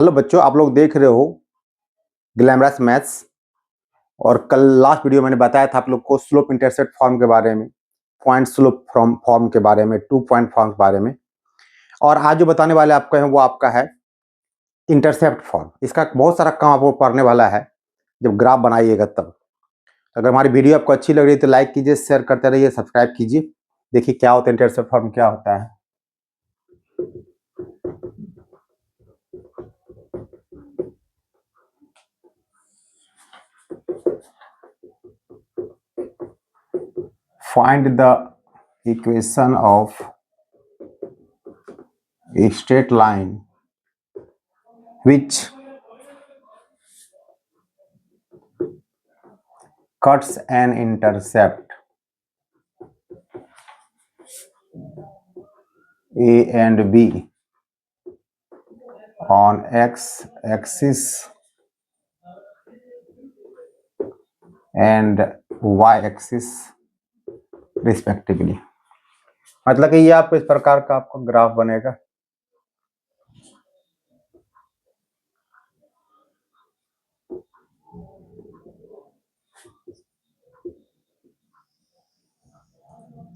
Hello बच्चों, आप लोग देख रहे हो ग्लैमरस मैथ्स। और कल लास्ट वीडियो मैंने बताया था आप लोग को स्लोप इंटरसेप्ट फॉर्म के बारे में, पॉइंट स्लोप फॉर्म के बारे में, 2 पॉइंट फॉर्म के बारे में। और आज जो बताने वाले आपको है वो आपका है इंटरसेप्ट फॉर्म। इसका बहुत सारा काम आपको पढ़ने वाला है जब ग्राफ बनाइएगा तब। अगर हमारी वीडियो आपको अच्छी लग रही है तो लाइक कीजिए, शेयर करते रहिए, सब्सक्राइब कीजिए। देखिए क्या होता है इंटरसेप्ट फॉर्म, क्या होता है। Find the equation of a straight line which cuts an intercept A and B on x axis and y axis respectively। मतलब कि ये आपको इस प्रकार का आपको ग्राफ बनेगा।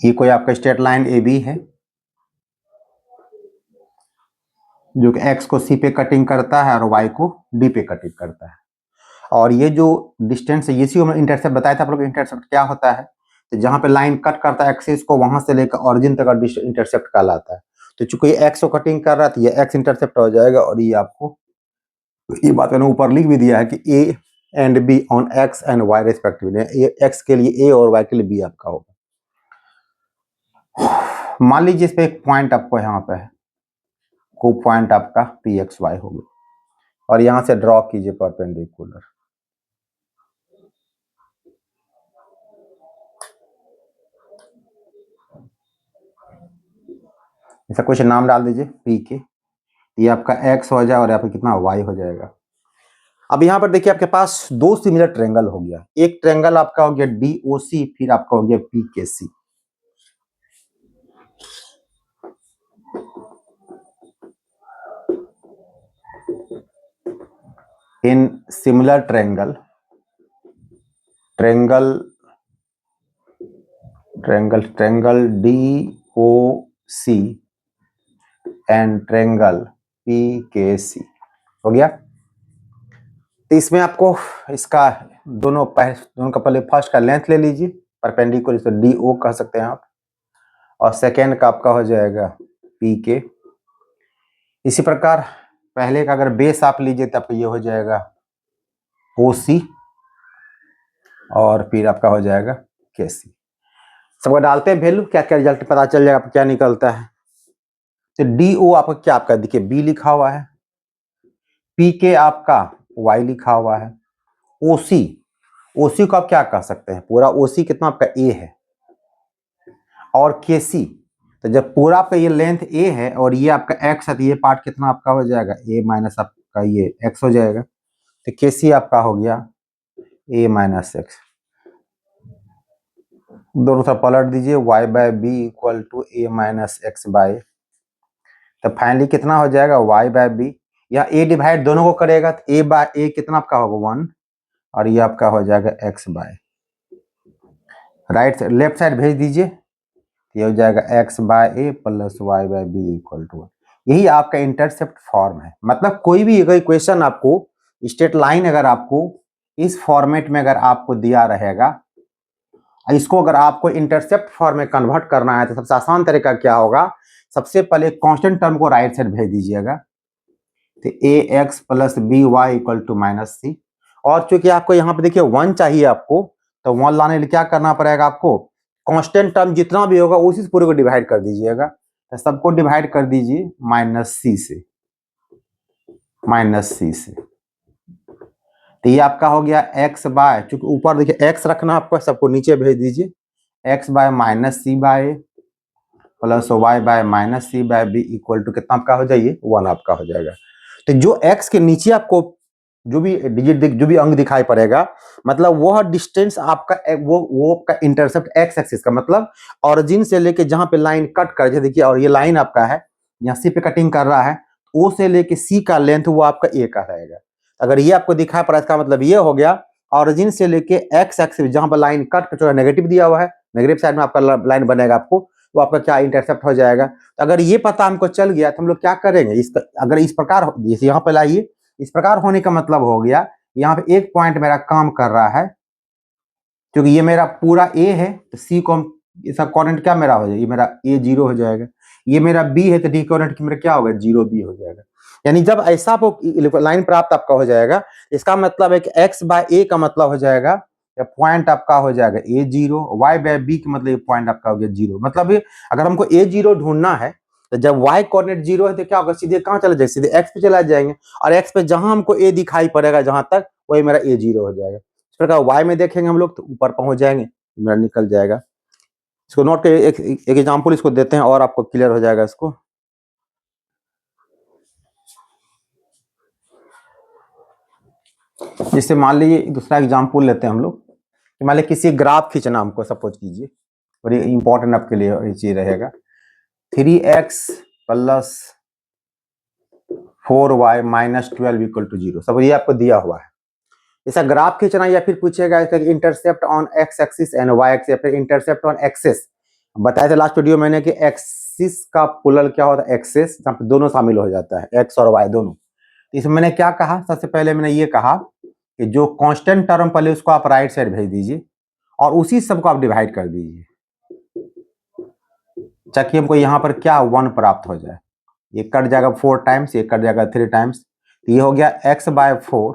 ये कोई आपका स्ट्रेट लाइन ए बी है जो कि x को c पे कटिंग करता है और y को d पे कटिंग करता है। और ये जो डिस्टेंस है इसी को मैं इंटरसेप्ट बताया था आप लोग। इंटरसेप्ट क्या होता है, तो जहां पे लाइन कट करता है एक्सिस को, वहां से लेकर ऑरिजिन तक का इंटरसेप्ट कहलाता है। तो चूंकि ये x को कटिंग कर रहा है तो ये x इंटरसेप्ट हो जाएगा। और ये आपको ये बात मैंने ऊपर लिख भी दिया है कि a and b on x and y respectively. x के लिए a और y के लिए b आपका होगा। मान लीजिए इस पे एक पॉइंट आपको यहाँ पे है, को पॉइंट आपका पी एक्स वाई होगा और यहां से ड्रॉ कीजिए परपेंडिकुलर। ऐसा कुछ नाम डाल दीजिए पी के, ये आपका एक्स हो जाए और यहाँ पे कितना वाई हो जाएगा। अब यहाँ पर देखिए आपके पास दो सिमिलर ट्रायंगल हो गया। एक ट्रायंगल आपका हो गया डी ओ सी, फिर आपका हो गया P K C. In similar triangle D O C and triangle P K C हो गया। तो इसमें आपको इसका दोनों का पहले फर्स्ट का लेंथ ले लीजिए परपेंडिकुलर, इसको डी ओ कह सकते हैं आप, और सेकेंड का आपका हो जाएगा पी के। इसी प्रकार पहले का अगर बेस आप लीजिए तो आपको ये हो जाएगा ओ सी और फिर आपका हो जाएगा के सी। सबको डालते हैं वैल्यू, क्या क्या रिजल्ट पता चल जाएगा क्या निकलता है। तो डी ओ आपका क्या, आपका देखिए बी लिखा हुआ है, पी के आपका वाई लिखा हुआ है, ओ सी को आप क्या कह सकते हैं, पूरा ओ सी कितना आपका ए है, और के सी। तो जब पूरा आपका ये लेंथ ए है और ये आपका एक्स है तो ये पार्ट कितना आपका हो जाएगा, ए माइनस आपका ये एक्स हो जाएगा। तो के सी आपका हो गया ए माइनस एक्स। दोनों तरफ पलट दीजिए, y by b equal to a minus x by. तो फाइनली कितना हो जाएगा y बाय बी, या a डिवाइड दोनों को करेगा तो a बाय ए कितना आपका होगा 1, और ये आपका हो जाएगा x by right side, left side भेज दीजिए, ये हो जाएगा x by a plus y by b equal to 1। यही आपका इंटरसेप्ट फॉर्म है। मतलब कोई भी अगर इक्वेशन आपको स्ट्रेट लाइन अगर आपको इस फॉर्मेट में अगर आपको दिया रहेगा, इसको अगर आपको इंटरसेप्ट फॉर्म में कन्वर्ट करना है तो सबसे आसान तरीका क्या होगा, सबसे पहले कांस्टेंट टर्म को राइट साइड भेज दीजिएगा। तो A X plus B Y equal to minus C. और चूंकि आपको यहाँ पे देखिए 1 चाहिए आपको, तो 1 लाने के लिए क्या करना पड़ेगा आपको, कांस्टेंट टर्म जितना भी होगा उसी से पूरे को डिवाइड कर दीजिएगा। तो सबको डिवाइड कर दीजिए माइनस सी से। तो ये आपका हो गया x बाय, चूंकि ऊपर देखिए x रखना आपको, सबको नीचे भेज दीजिए, x by minus c by plus y by minus c by b equal to कितना आपका हो जाइए 1 आपका हो जाएगा। तो जो x के नीचे आपको जो भी डिजिट जो भी अंक दिखाई पड़ेगा, मतलब वह डिस्टेंस आपका वो आपका इंटरसेप्ट x एक्सिस का, मतलब ऑरिजिन से लेके जहां पे लाइन कट कर, देखिए और ये लाइन आपका है यहाँ सी पे कटिंग कर रहा है, O से लेके C का लेंथ वो आपका A का रहेगा। अगर ये आपको दिखाई पड़ा इसका मतलब ये हो गया ऑरिजिन से लेके एक्स एक्सिस जहां पर लाइन कट जो नेगेटिव दिया हुआ है, नेगेटिव साइड में आपका लाइन बनेगा आपको, वो आपका क्या इंटरसेप्ट हो जाएगा। तो अगर ये पता हमको चल गया तो हम लोग क्या करेंगे, इसका अगर इस प्रकार जैसे यहाँ पे लाइए, इस प्रकार होने का मतलब हो गया यहाँ पे एक पॉइंट मेरा काम कर रहा है, क्योंकि ये मेरा पूरा ए है तो सी को इसका कोऑर्डिनेट क्या मेरा हो जाएगा, ये मेरा ए 0 हो जाएगा। ये मेरा बी है तो डी कोऑर्डिनेट मेरा क्या होगा, 0 बी हो जाएगा। यानी जब ऐसा आपको लाइन प्राप्त आपका हो जाएगा, इसका मतलब है कि एक्स बाय ए का मतलब हो जाएगा या पॉइंट आपका हो जाएगा ए 0, वाई बाय बी का मतलब पॉइंट आपका हो गया 0। मतलब अगर हमको ए 0 ढूंढना है तो जब वाई कोऑर्डिनेट 0 है तो क्या होगा, सीधे कहाँ चले जाएंगे, सीधे एक्स पे चला जाएंगे, और एक्स पे जहां हमको ए दिखाई पड़ेगा जहां तक, वही मेरा ए 0 हो जाएगा। इस प्रकार वाई में देखेंगे हम लोग तो ऊपर पहुंच जाएंगे, मेरा निकल जाएगा। इसको नोट के एक एग्जांपल इसको देते हैं और आपको क्लियर हो जाएगा इसको। जैसे मान लीजिए दूसरा एग्जांपल लेते हैं हम लोग, मान लीजिए किसी ग्राफ खींचना हमको, सपोज कीजिए, और ये इंपॉर्टेंट आपके लिए ये चीज रहेगा, 3x plus 4y minus 12 equal to 0। सब ये आपको दिया हुआ है, ऐसा ग्राफ खींचना, या फिर पूछेगा intercept on x axis and y axis, या फिर इंटरसेप्ट ऑन एक्सिस। बताया था लास्ट वीडियो मैंने कि एक्सिस का प्लुरल क्या होता है, एक्सिस, जहाँ पे दोनों शामिल हो जाता है, एक्स और वाई दोनों। इसमें मैंने क्या कहा, सबसे पहले मैंने ये कहा कि जो कांस्टेंट टर्म पहले उसको आप राइट साइड भेज दीजिए और उसी सबको आप डिवाइड कर दीजिए, ताकि हमको यहाँ पर क्या 1 प्राप्त हो जाए। ये कट जाएगा 4 टाइम्स, ये कट जाएगा 3 टाइम्स, तो ये हो गया x by 4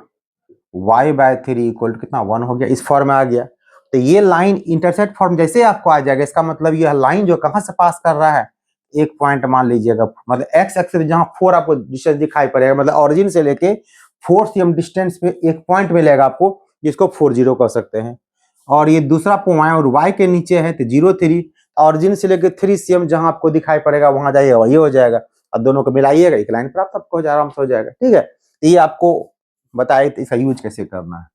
y by 3 equal to कितना 1 हो गया, इस फॉर्म में आ गया। तो ये लाइन इंटरसेक्ट फॉर्म जैसे आपको आ जाएगा, इसका मतलब यह लाइन जो कहां से पास कर रहा है, एक पॉइंट मान लीजिएगा, मतलब एक्स एक्सिस जहां 4 आपको डिस्टेंस दिखाई पड़ेगा, मतलब ऑरिजिन से लेके 4 cm डिस्टेंस पे एक पॉइंट मिलेगा आपको, जिसको 40 कह सकते हैं। और ये दूसरा पॉइंट और y के नीचे है तो 0 3, ऑरिजिन से लेके 3 cm जहां आपको दिखाई पड़ेगा वहां जाइएगा, वही हो जाएगा, और दोनों को मिलाइएगा, एक लाइन प्राप्त आपको आराम से हो जाएगा। ठीक है, ये आपको बताए इसका यूज कैसे करना है।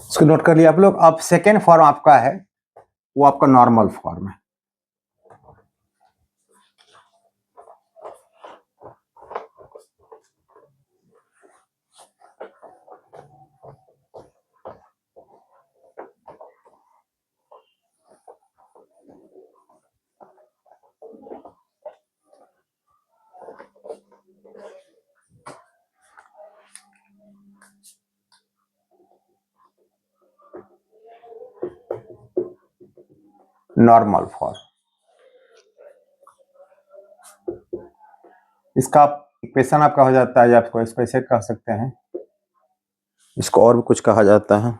इसको नोट कर लिया आप लोग। अब सेकेंड फॉर्म आपका है वो आपका नॉर्मल फॉर्म है। नॉर्मल फॉर्म, इसका इक्वेशन आपका हो जाता है, आपको इसको ऐसे कह सकते हैं, इसको और भी कुछ कहा जाता है।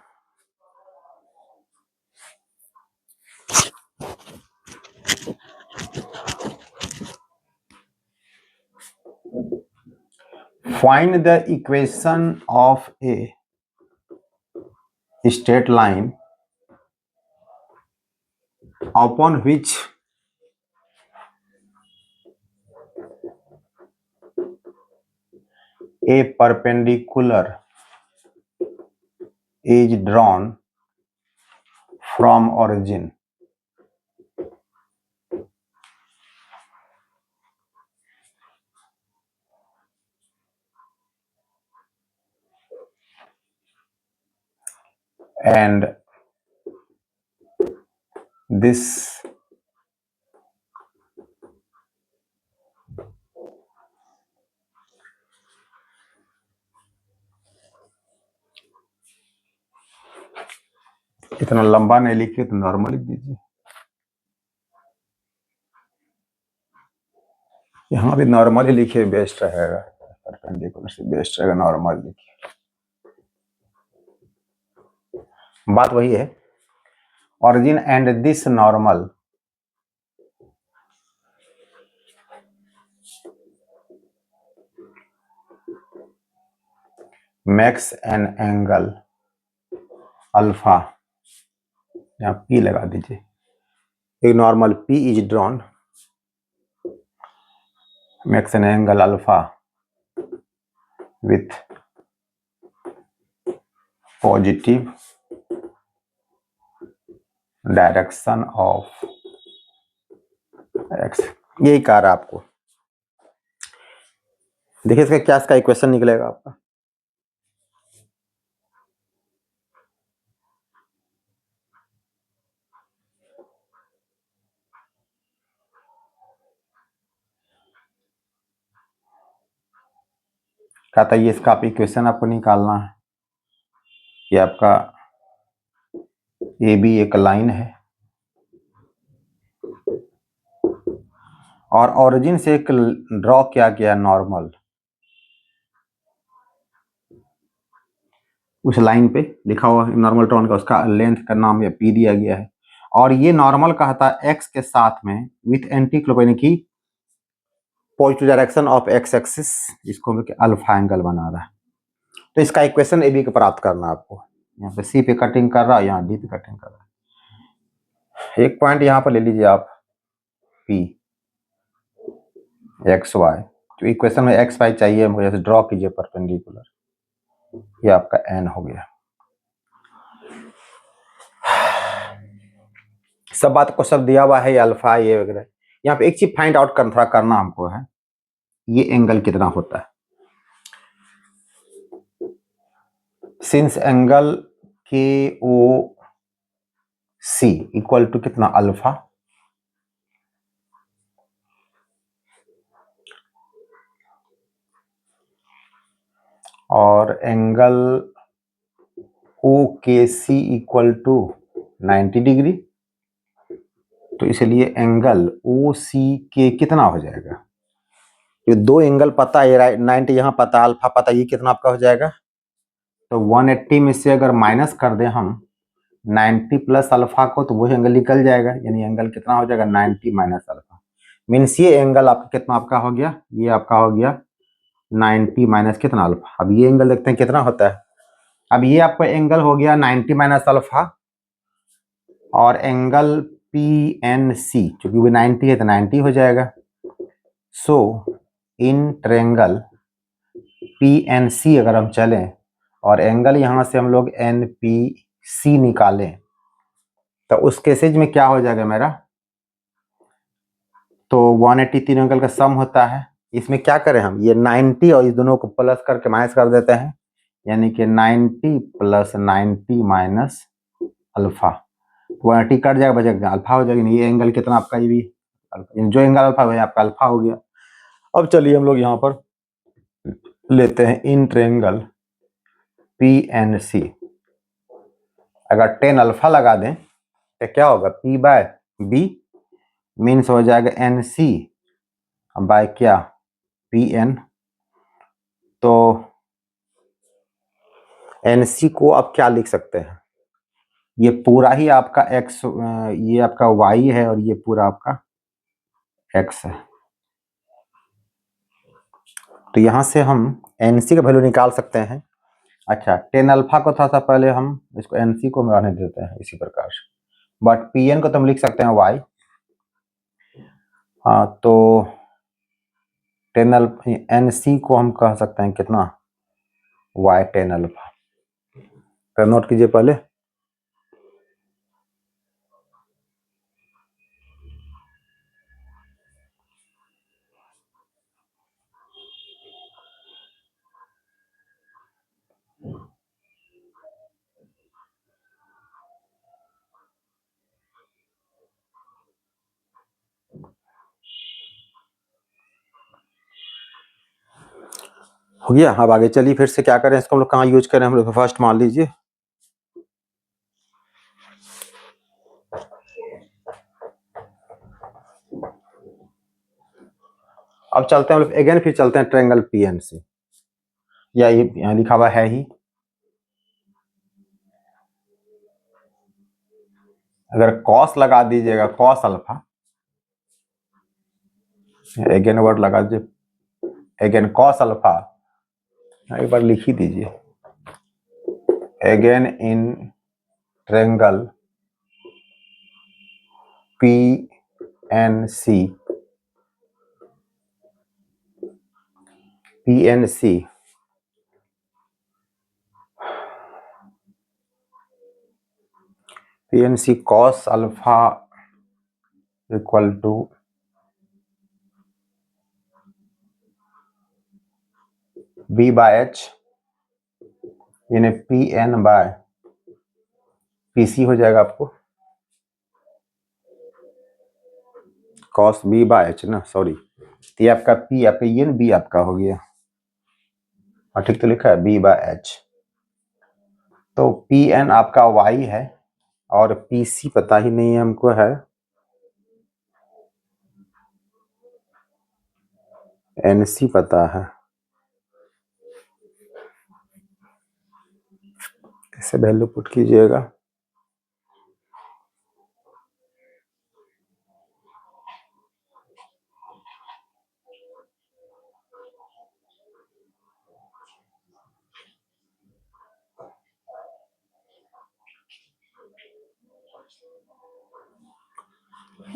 Find the equation of A straight line upon which a perpendicular is drawn from origin and this इतना लंबा नहीं लिखिए तो नॉर्मल लिख दीजिए। यहाँ भी नॉर्मल ही लिखिए, बेस्ट रहेगा, परपेंडिकुलर से बेस्ट रहेगा, नॉर्मल लिखिए। बात वही है, origin and this normal makes an angle alpha, यहाँ P लगा दीजिए, एक normal P is drawn makes an angle alpha with positive direction of x. यही कह रहा है आपको। देखिए इसका क्या, इसका इक्वेशन निकलेगा आपका, कहता है ये इसका आप इक्वेशन आपको निकालना है। ये आपका ए बी एक लाइन है और ओरिजिन से एक ड्रॉ किया गया नॉर्मल, उस लाइन पे लिखा हुआ नॉर्मल ट्रॉन का, उसका लेंथ का नाम या पी दिया गया है। और ये नॉर्मल कहता है एक्स के साथ में विथ एंटी क्लोक की positive direction of x axis, जिसको हम अल्फा एंगल बना रहा है। तो इसका इक्वेशन ए बी को प्राप्त करना है आपको। यहाँ पे सी पे कटिंग कर रहा है, यहाँ डी पे कटिंग कर रहा है। एक पॉइंट यहाँ पर ले लीजिए आप पी एक्स वाई, तो इक्वेशन में एक्स वाई चाहिए हमको, जैसे ड्रॉ कीजिए परपेंडिकुलर, ये आपका एन हो गया। सब बात को सब दिया हुआ है, ये अल्फा ये वगैरह। यहाँ पे एक चीज फाइंड आउट थोड़ा करना हमको है, ये एंगल कितना होता है। सिंस एंगल के ओ सी इक्वल टू कितना अल्फा, और एंगल ओ के सी इक्वल टू 90 डिग्री, तो इसलिए एंगल ओ सी के कितना हो जाएगा, ये दो एंगल पता है, राइट 90 यहाँ पता, अल्फा पता, ये कितना आपका हो जाएगा। तो 180 में से अगर माइनस कर दें हम 90 प्लस अल्फा को, तो वो एंगल निकल जाएगा, यानी एंगल कितना हो जाएगा 90 माइनस अल्फा, मीन्स ये एंगल आपका कितना आपका हो गया, ये आपका हो गया 90 माइनस कितना अल्फा। अब ये एंगल देखते हैं कितना होता है। अब ये आपका एंगल हो गया 90 माइनस अल्फा, और एंगल पी एन सी क्योंकि वो 90 है तो 90 हो जाएगा। So in triangle P N C अगर हम चलें और एंगल यहां से हम लोग एन पी सी निकालें, तो उस केसेज में क्या हो जाएगा मेरा, तो 180 तीन एंगल का सम होता है। इसमें क्या करें हम, ये 90 और इस दोनों को प्लस करके माइनस कर देते हैं, यानी कि 90 प्लस 90 माइनस अल्फा, 180 कट जाएगा, बचेगा अल्फा हो जाएगा। ये एंगल कितना आपका, ये भी जो एंगल अल्फा है आपका अल्फा हो गया। अब चलिए हम लोग यहाँ पर लेते हैं in triangle P N C, अगर 10 अल्फा लगा दें तो क्या होगा, पी बाय बी मीन्स हो जाएगा एन सी बाय क्या, पी एन। तो एन सी को आप क्या लिख सकते हैं, ये पूरा ही आपका एक्स, ये आपका वाई है और ये पूरा आपका एक्स है। तो यहां से हम एन सी का वैल्यू निकाल सकते हैं। अच्छा 10 अल्फा को थोड़ा सा पहले हम इसको एन सी को मिलाने देते हैं इसी प्रकार से, बट पी एन को तो हम लिख सकते हैं वाई। हाँ तो 10 अल्फा एन सी को हम कह सकते हैं कितना, वाई 10 अल्फा। तो नोट कीजिए पहले, हो गया। अब आगे चलिए फिर से क्या करें, इसको हम लोग कहाँ यूज करें, हम लोग फर्स्ट मान लीजिए अब चलते हैं अगेन, फिर चलते हैं ट्रायंगल पीएन से, या ये यहाँ लिखा हुआ है ही, अगर कॉस लगा दीजिएगा, कॉस अल्फा, अगेन वर्ड लगा दीजिए, अगेन कॉस अल्फा, एक बार लिख ही दीजिए, again in triangle P N C, PNC cos alpha equal to B by h, यानी PN बाय PC हो जाएगा आपको, cos B बाय एच ना, सॉरी, तो ये आपका P, आपका ये B आपका हो गया, और ठीक तो लिखा है B बाय एच, तो PN आपका Y है और PC पता ही नहीं है हमको, है NC पता है, इसे वैल्यू पुट कीजिएगा,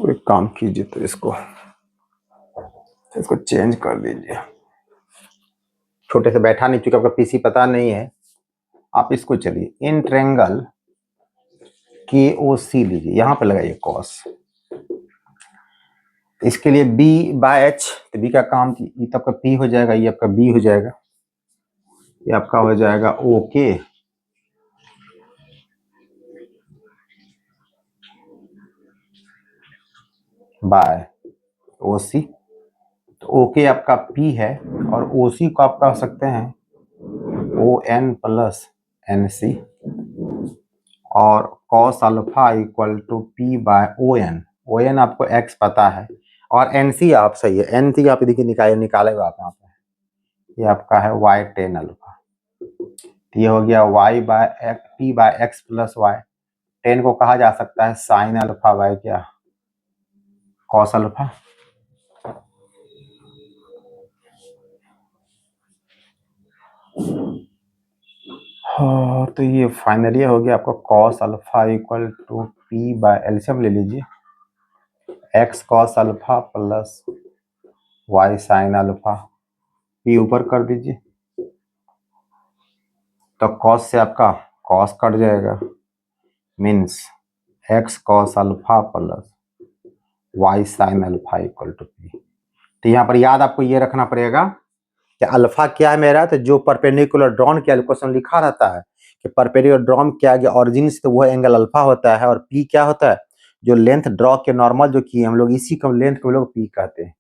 एक काम कीजिए, तो इसको चेंज कर दीजिए, छोटे से बैठा नहीं, चूंकि आपका PC पता नहीं है, आप इसको चलिए इन ट्रायंगल KOC लीजिए, यहां पे लगाइए कॉस, इसके लिए B बाय एच, तो B का काम, ये तो आपका P हो जाएगा, ये आपका B हो जाएगा, ये आपका हो जाएगा ओके बाय OC, तो ओके आपका P है, और OC को आप कह सकते हैं ON प्लस NC, और cos alpha equal to P by ON, ON आपको X पता है, और NC आप सही है, NC आप देखिए निकालेगा आप यहाँ पे, ये आपका है Y टेन अल्फा, ये हो गया Y by P by x plus y, tan को कहा जा सकता है साइन अल्फा बाय क्या, कॉस अल्फा, हाँ, तो ये फाइनली हो गया आपका cos alpha equal to P by LCM ले लीजिए, x cos alpha plus y sine alpha, P ऊपर कर दीजिए, तो कॉस से आपका कॉस कट जाएगा, means x cos alpha plus y sine alpha equal to P। तो यहाँ पर याद आपको ये रखना पड़ेगा कि अल्फा क्या है मेरा, तो जो परपेंडिकुलर ड्रॉन किया, क्वेश्चन लिखा रहता है कि परपेंडिकुलर ड्रॉन किया गया ऑरिजिन से, तो वो एंगल अल्फा होता है, और पी क्या होता है, जो लेंथ ड्रॉ के नॉर्मल जो किए हम लोग, इसी को लेंथ को लोग पी कहते हैं।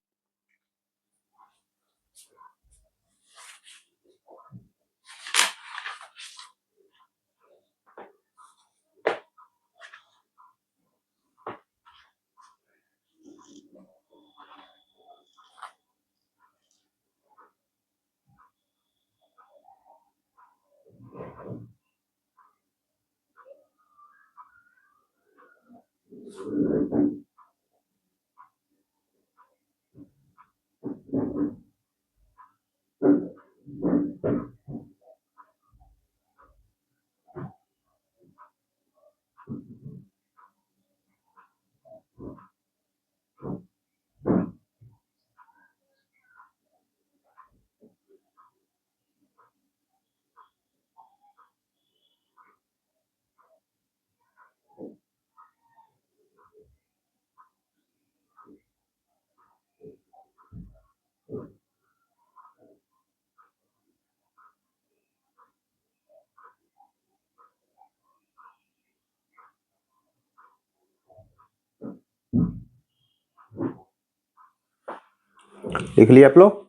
लिख लिया आप लोग।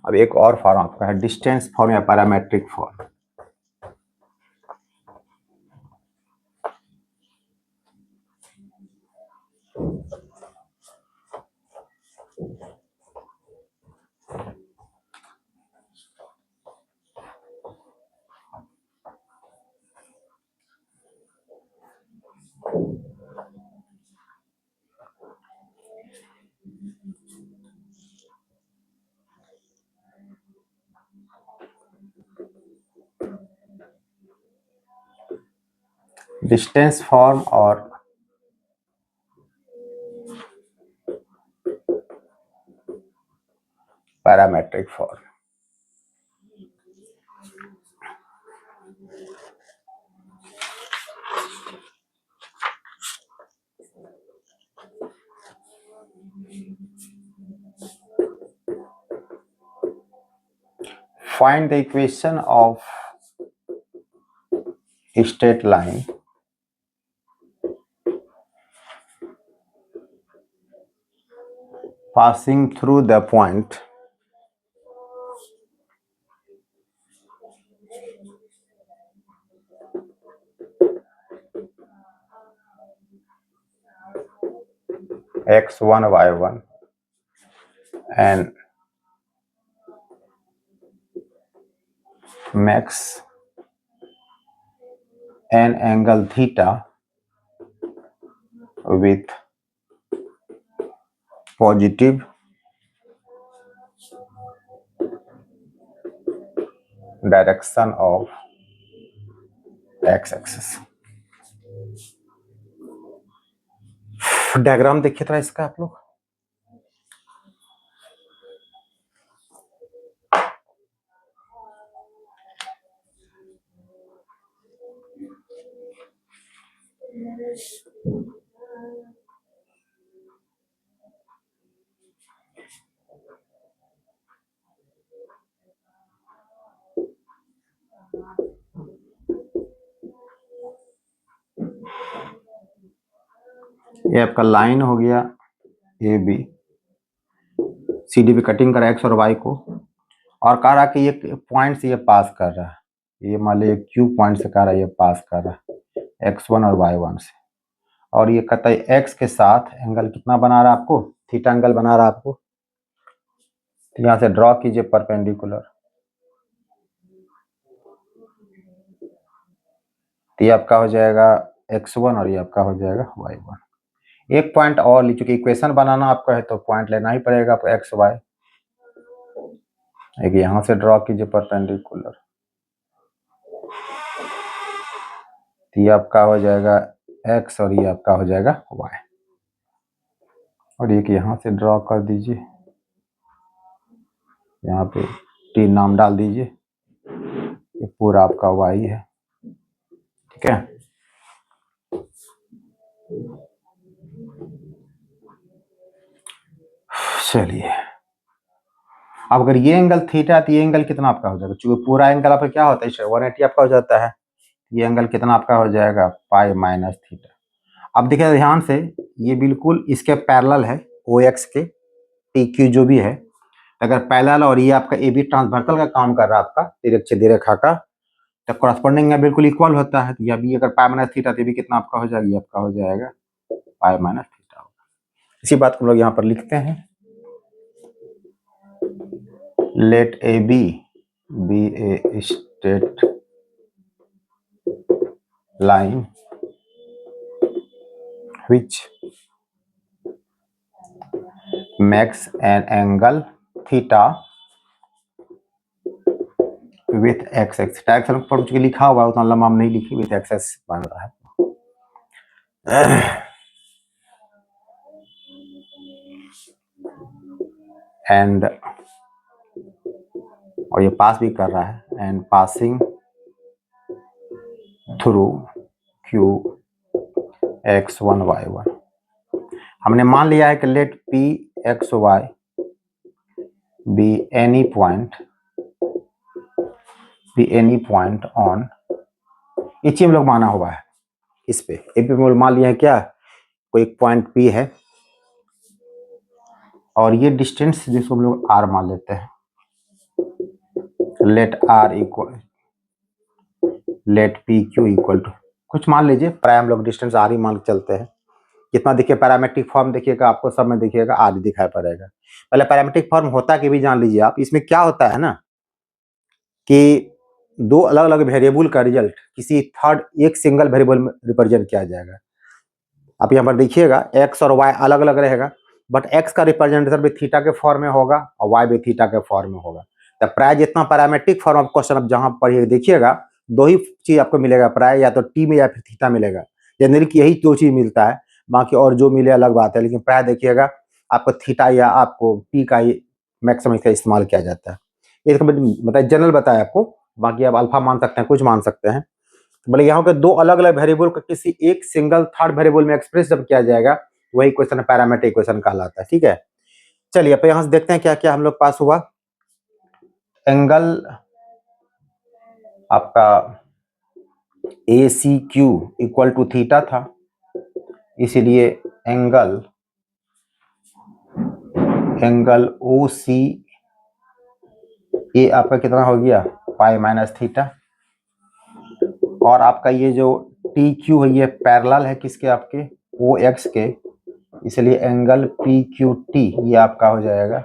अब एक और फॉर्म आपका है डिस्टेंस फॉर्म या पैरामेट्रिक फॉर्म। डिस्टेंस फॉर्म और parametric form. Find the equation of straight line passing through the point x1 y1 and makes an angle theta with positive direction of x-axis। Diagram देखिए थोड़ा इसका आप लोग। ये आपका line हो गया ए बी, सी डी पे कटिंग करा एक्स और वाई को, और कह रहा कि ये पॉइंट से ये पास कर रहा है, ये मान लीजिए क्यू पॉइंट से कह रहा है ये पास कर रहा है x1 और y1 से, और ये कहता है x के साथ एंगल कितना बना रहा है आपको, थीटा एंगल बना रहा है आपको। तो यहाँ से ड्रॉ कीजिए परपेंडिकुलर, तो ये आपका हो जाएगा x1 और ये आपका हो जाएगा y1। एक पॉइंट और ली, चूंकि इक्वेशन बनाना आपका है तो पॉइंट लेना ही पड़ेगा आपको एक्स वाई। एक यहां से ड्रॉ कीजिए परपेंडिकुलर, तो ये आपका हो जाएगा x और ये आपका हो जाएगा y, और एक यहां से ड्रॉ कर दीजिए, यहाँ पे t नाम डाल दीजिए, ये पूरा आपका y है, ठीक है। चलिए, अब अगर ये एंगल थीटा है तो ये एंगल कितना आपका हो जाएगा, चूंकि पूरा एंगल आपका क्या होता है 180 आपका हो जाता है, ये एंगल कितना आपका हो जाएगा पाई माइनस थीटा। अब देखिए ध्यान से, ये बिल्कुल इसके पैरेलल है ओ एक्स के, टी क्यू जो भी है, अगर पैरेलल और ये आपका ए बी ट्रांसवर्सल का काम कर रहा है आपका तिरक छेदी रेखा का, तो कॉरस्पॉन्डिंग में बिल्कुल इक्वल होता है। तो ये भी अगर पाई माइनस थीटा तो भी कितना आपका हो जाएगा, ये आपका हो जाएगा पाई माइनस थीटा होगा। इसी बात को हम लोग यहाँ पर लिखते हैं, let A B a straight line which makes an angle theta with x axis। Direction पर चूंकि लिखा हुआ है उतना लंबा हम नहीं लिखी, विथ एक्स एक्सिस बन रहा है। एंड और ये पास भी कर रहा है, and passing through Q x1 y1। हमने मान लिया है कि let p x y be any point on, ये चीज हम लोग माना हुआ है इस पे, मान लिया है क्या, कोई एक पॉइंट p है और ये डिस्टेंस जिसको हम लोग r मान लेते हैं, let r equal let P Q equal to कुछ मान लीजिए, प्राइम हम लोग डिस्टेंस r ही मान के चलते हैं। कितना देखिए पैरामेट्रिक फॉर्म देखिएगा, आपको सब में देखिएगा r दिखाई पड़ेगा। पहले पैरामेट्रिक फॉर्म होता कि भी जान लीजिए आप, इसमें क्या होता है ना कि दो अलग अलग वेरिएबल का रिजल्ट किसी थर्ड एक सिंगल वेरिएबल में रिप्रेजेंट किया जाएगा। आप यहाँ पर देखिएगा एक्स और वाई अलग अलग रहेगा, बट एक्स का रिप्रेजेंटेशन भी थीटा के फॉर्म में होगा और वाई भी थीटा के फॉर्म में होगा। तो प्राय जितना पैरामेट्रिक फॉर्म ऑफ क्वेश्चन आप जहाँ पढ़िए देखिएगा, दो ही चीज आपको मिलेगा प्राय, या तो टी में या फिर थीटा मिलेगा। जनरली यही दो चीज मिलता है, बाकी और जो मिले अलग बात है, लेकिन प्राय देखिएगा आपको थीटा या आपको टी का ही मैक्सिमम इसका इस्तेमाल किया जाता है। ये मतलब जनरल बताया आपको, बाकी आप अल्फा मान सकते हैं, कुछ मान सकते हैं। बोले यहाँ के दो अलग अलग वेरिएबल को किसी एक सिंगल थर्ड वेरिएबल में एक्सप्रेस जब किया जाएगा, वही क्वेश्चन पैरामेट्रिक इक्वेशन कहलाता है। ठीक है, चलिए अब यहाँ से देखते हैं क्या क्या हम लोग पास हुआ। एंगल आपका A C Q equal to theta था, इसीलिए एंगल ओ सी ए आपका कितना हो गया, पाई माइनस थीटा। और आपका ये जो टी क्यू है ये पैरेलल है किसके, आपके ओ एक्स के, इसलिए एंगल पी क्यू टी ये आपका हो जाएगा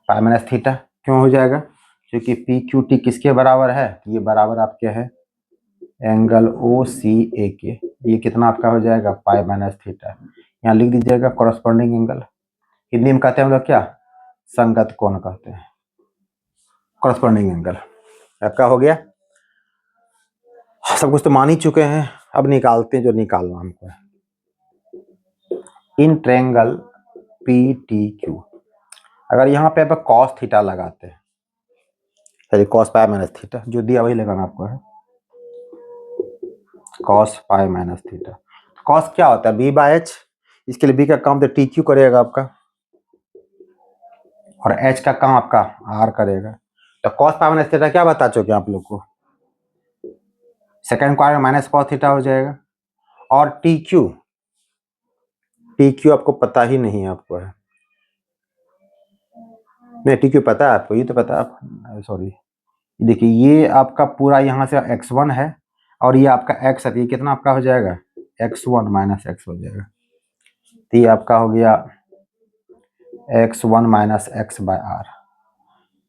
पाई माइनस थीटा। क्यों हो जाएगा, क्योंकि पी क्यू टी किसके बराबर है, ये बराबर आपके है एंगल ओ सी ए के। ये कितना आपका हो जाएगा, पाई माइनस थीटा। यहाँ लिख दीजिएगा कॉरस्पॉन्डिंग एंगल, हिंदी में कहते हैं हम लोग क्या, संगत कोण कहते हैं, कॉरस्पॉन्डिंग एंगल आपका हो गया। सब कुछ तो मान ही चुके हैं, अब निकालते हैं जो निकालना हमको है। इन ट्रायंगल पी टी क्यू, अगर यहाँ पे आप कॉस थीटा लगाते हैं, चलिए कॉस पाई माइनस थीटा जो दिया वही लगाना आपको है, cos pi minus theta. Cos क्या होता है, बी बाय एच, इसके लिए बी का काम तो टी क्यू करेगा आपका, और एच का काम आपका आर करेगा। तो कॉस पाई माइनस थीटा क्या बता चुके आप लोग को, second quadrant minus cos theta हो जाएगा। और टी क्यू आपको पता ही नहीं है, आपको है नहीं, टी क्यू पता है आपको, ये तो पता है, सॉरी देखिए ये आपका पूरा यहाँ से x1 है और ये आपका x है, ये कितना आपका हो जाएगा, x1 माइनस x हो जाएगा। तो ये आपका हो गया x1 minus x bye r.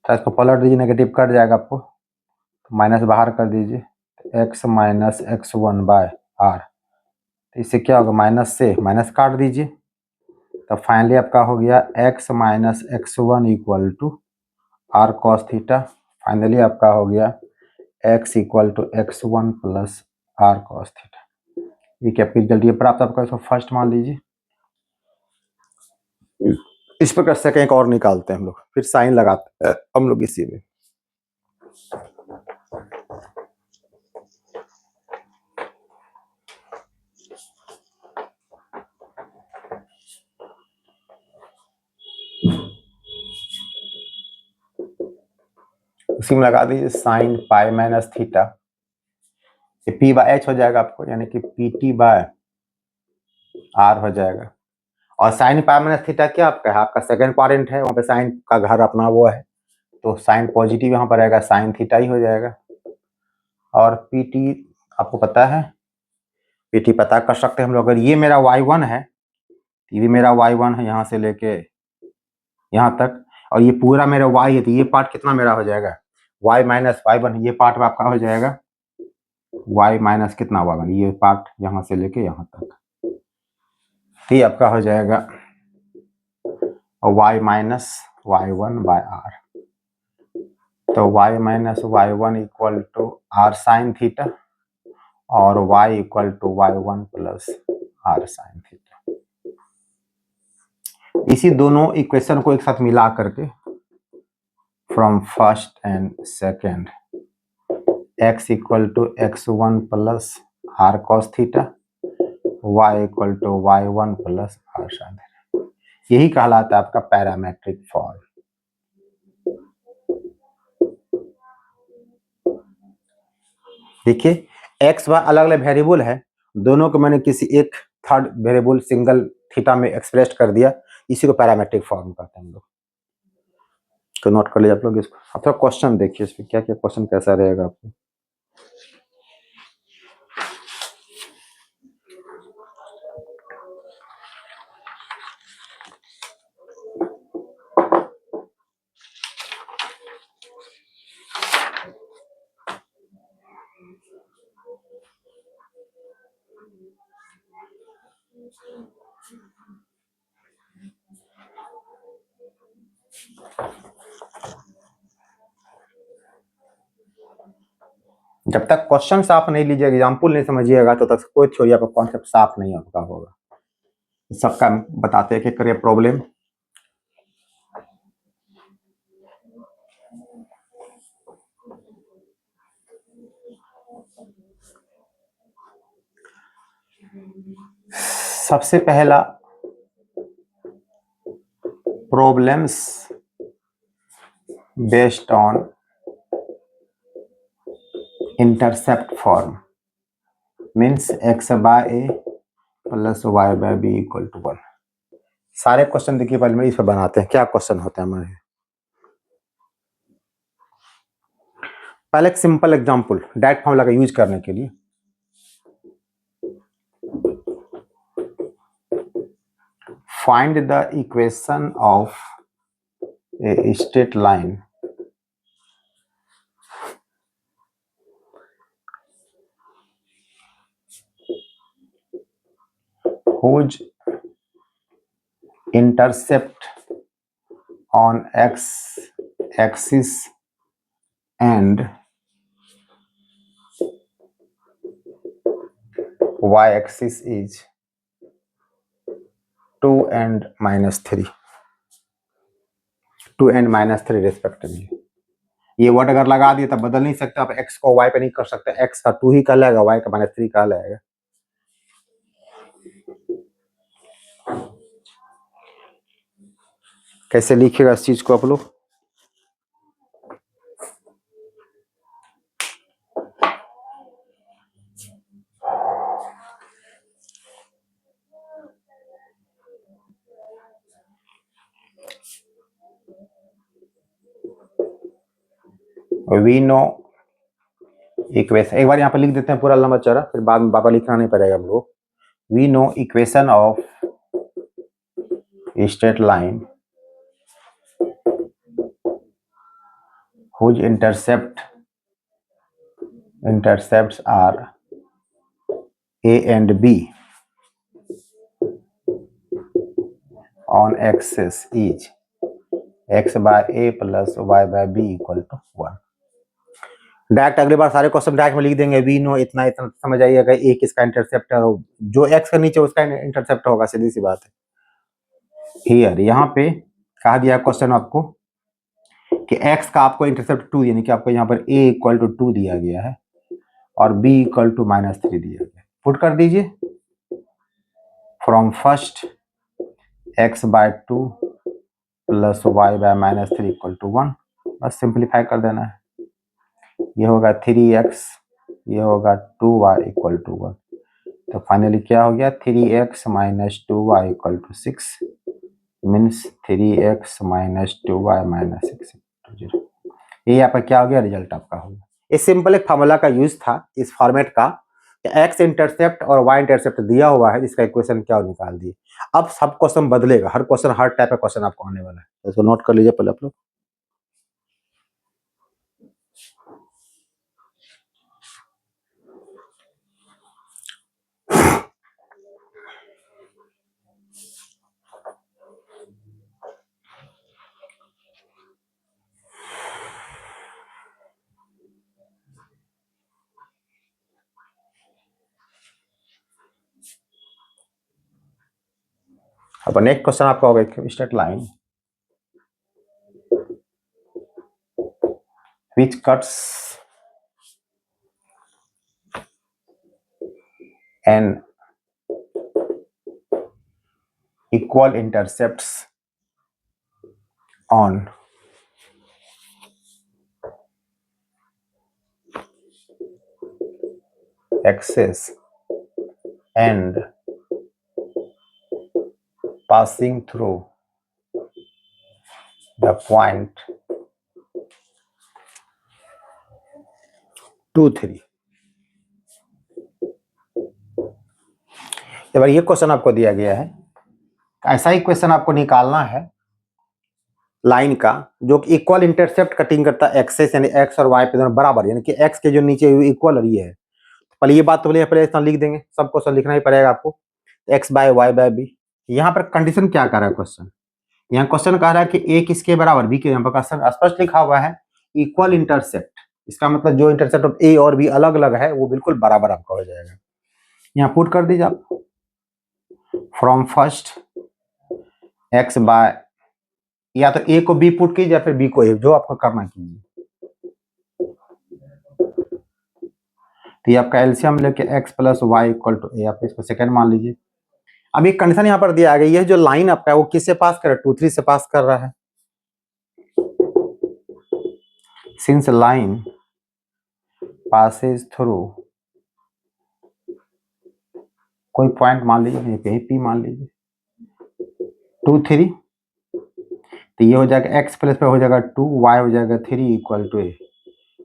तो इसको पलट दीजिए, नेगेटिव कट जाएगा आपको, तो माइनस बाहर कर दीजिए, x minus x1 bye r. तो इससे क्या होगा, माइनस से माइनस काट दीजिए, तो फाइनली आपका हो गया x minus x1 equal to r cos theta. Finally आपका हो गया x equal to x1 plus r cos theta. ये क्या आपकी जल्दी प्राप्त आपका, इसको फर्स्ट मान लीजिए। इस प्रकार से एक और निकालते हैं हम लोग, फिर साइन लगाते हैं हम लोग इसी में। उसी में लगा दीजिए sine pi minus theta, P by H हो जाएगा आपको, यानी कि पी टी बाय आर हो जाएगा। और साइन पाई माइनस थीटा क्या आपका है, आपका सेकंड क्वाड्रेंट है, वहाँ पे साइन का घर अपना वो है, तो साइन पॉजिटिव यहाँ पर आएगा, साइन थीटा ही हो जाएगा। और पी टी आपको पता है, पी टी पता कर सकते हैं हम लोग। अगर ये मेरा y1 है, ये भी मेरा y1 है यहाँ से लेके यहाँ तक, और ये पूरा मेरा y है, तो ये पार्ट कितना मेरा हो जाएगा, y माइनस y1, ये पार्ट आपका हो जाएगा y माइनस कितना y1, ये पार्ट यहाँ से लेके यहाँ तक, तो ये आपका हो जाएगा y minus y1 by r. तो y minus y1 equal to r sine theta, और y equal to y1 plus r sine theta. इसी दोनों इक्वेशन को एक साथ मिला करके from first and second, x equal to x1 plus r cos theta, y equal to y1 plus r sine theta, यही कहलाता है आपका पैरामेट्रिक फॉर्म। देखिए x y अलग अलग वेरिएबल है, दोनों को मैंने किसी एक थर्ड वेरिएबल सिंगल थीटा में एक्सप्रेस कर दिया, इसी को पैरामेट्रिक फॉर्म कहते हैं हम लोग। तो नोट कर लीजिए आप लोग इसको। अब थोड़ा क्वेश्चन देखिए, इसमें क्या क्या क्वेश्चन कैसा रहेगा आपको। जब तक क्वेश्चन साफ नहीं लीजिएगा, एग्जाम्पल नहीं समझिएगा, तो तक कोई थ्योरी आपका कॉन्सेप्ट साफ नहीं होगा सबका बताते हैं कि करिए प्रॉब्लम। सबसे पहला problems based on intercept form means x by a plus y bye b equal to 1। सारे क्वेश्चन देखिए पहले में इस पर बनाते हैं, क्या क्वेश्चन होते हैं हमारे। पहले एक सिंपल एग्जांपल डायरेक्ट फॉर्मूला का यूज करने के लिए। Find the equation of A straight line whose intercept on x axis and y axis is 2 and -3 respectively. ये वर्ड अगर लगा दिए तब बदल नहीं सकते आप, x को y पे नहीं कर सकते, x का 2 ही कहा जाएगा, y का -3 कहा जाएगा। कैसे लिखिएगा इस चीज को आप लोग। वी नो इक्वेशन, एक बार यहाँ पे लिख देते हैं पूरा लंबा चौड़ा, फिर बाद में बाबा लिखना नहीं पड़ेगा हम लोग। We know equation of straight line whose intercepts are a and b on axis is x by a plus y by b equal to 1। Direct अगली बार सारे क्वेश्चन डायरेक्ट में लिख देंगे। वी नो इतना इतना समझ आइएगा, ए किसका इंटरसेप्ट है, जो एक्स के नीचे उसका इंटरसेप्ट होगा, सीधी सी बात है। हियर यहाँ पे कहा दिया क्वेश्चन आपको कि x का आपको इंटरसेप्ट 2, यानी कि आपको यहाँ पर a इक्वल टू 2 दिया गया है और b इक्वल टू -3 दिया गया है। पुट कर दीजिए from first x by 2 plus y by -3 equal to 1, बस सिंप्लीफाई कर देना है। ये होगा 3x, ये होगा 2y इक्वल टू 1, तो फाइनली क्या हो गया 3x minus 2y equal to 6 means 3x minus 2y minus 6 0। ये आपका क्या हो गया, रिजल्ट आपका हो गया। ये सिंपल एक फार्मूला का यूज था इस फॉर्मेट का, एक्स इंटरसेप्ट और वाई इंटरसेप्ट दिया हुआ है, इसका इक्वेशन क्या निकाल दिए। अब सब क्वेश्चन बदलेगा, हर क्वेश्चन हर टाइप का क्वेश्चन आपको आने वाला है, तो इसको नोट कर लीजिए पहले आप लोग। अब नेक्स्ट क्वेश्चन आपका होगा straight line which cuts an equal intercepts on axis and passing through the point 2 3। ये क्वेश्चन आपको दिया गया है, ऐसा ही क्वेश्चन आपको निकालना है लाइन का जो कि इक्वल इंटरसेप्ट कटिंग करता है एक्सेस, यानी एक्स और वाई पे दोनों बराबर, यानी कि एक्स के जो नीचे इक्वल और ये है। पहले ये बात तो पहले इतना लिख देंगे, सब क्वेश्चन लिखना ही पड़ेगा आपको। X by y by b, यहाँ पर कंडीशन क्या कर रहा है क्वेश्चन, यहाँ क्वेश्चन कह रहा है कि ए किसके बराबर, बी के, यहाँ पर क्वेश्चन स्पष्ट लिखा हुआ है इक्वल इंटरसेप्ट, इसका मतलब जो इंटरसेप्ट ऑफ ए और बी अलग अलग है वो बिल्कुल बराबर आपका हो जाएगा। यहाँ पुट कर दीजिए आप फ्रॉम फर्स्ट एक्स बाय, या तो ए को बी पुट कीजिए या फिर बी को ए, जो आपको करना कीजिए। तो ये आपका एलसीएम लेके X plus Y equal to A, आप इसको सेकंड मान लीजिए। अब एक कंडीशन यहाँ पर दिया गया, ये जो लाइन आपका है वो किससे पास कर रहा है, 2 3 से पास कर रहा है। सिंस लाइन पासेज थ्रू, कोई पॉइंट मान लीजिए, कहीं पी मान लीजिए 2 3, तो ये हो जाएगा एक्स प्लस पे हो जाएगा 2, वाई हो जाएगा 3 equal to a,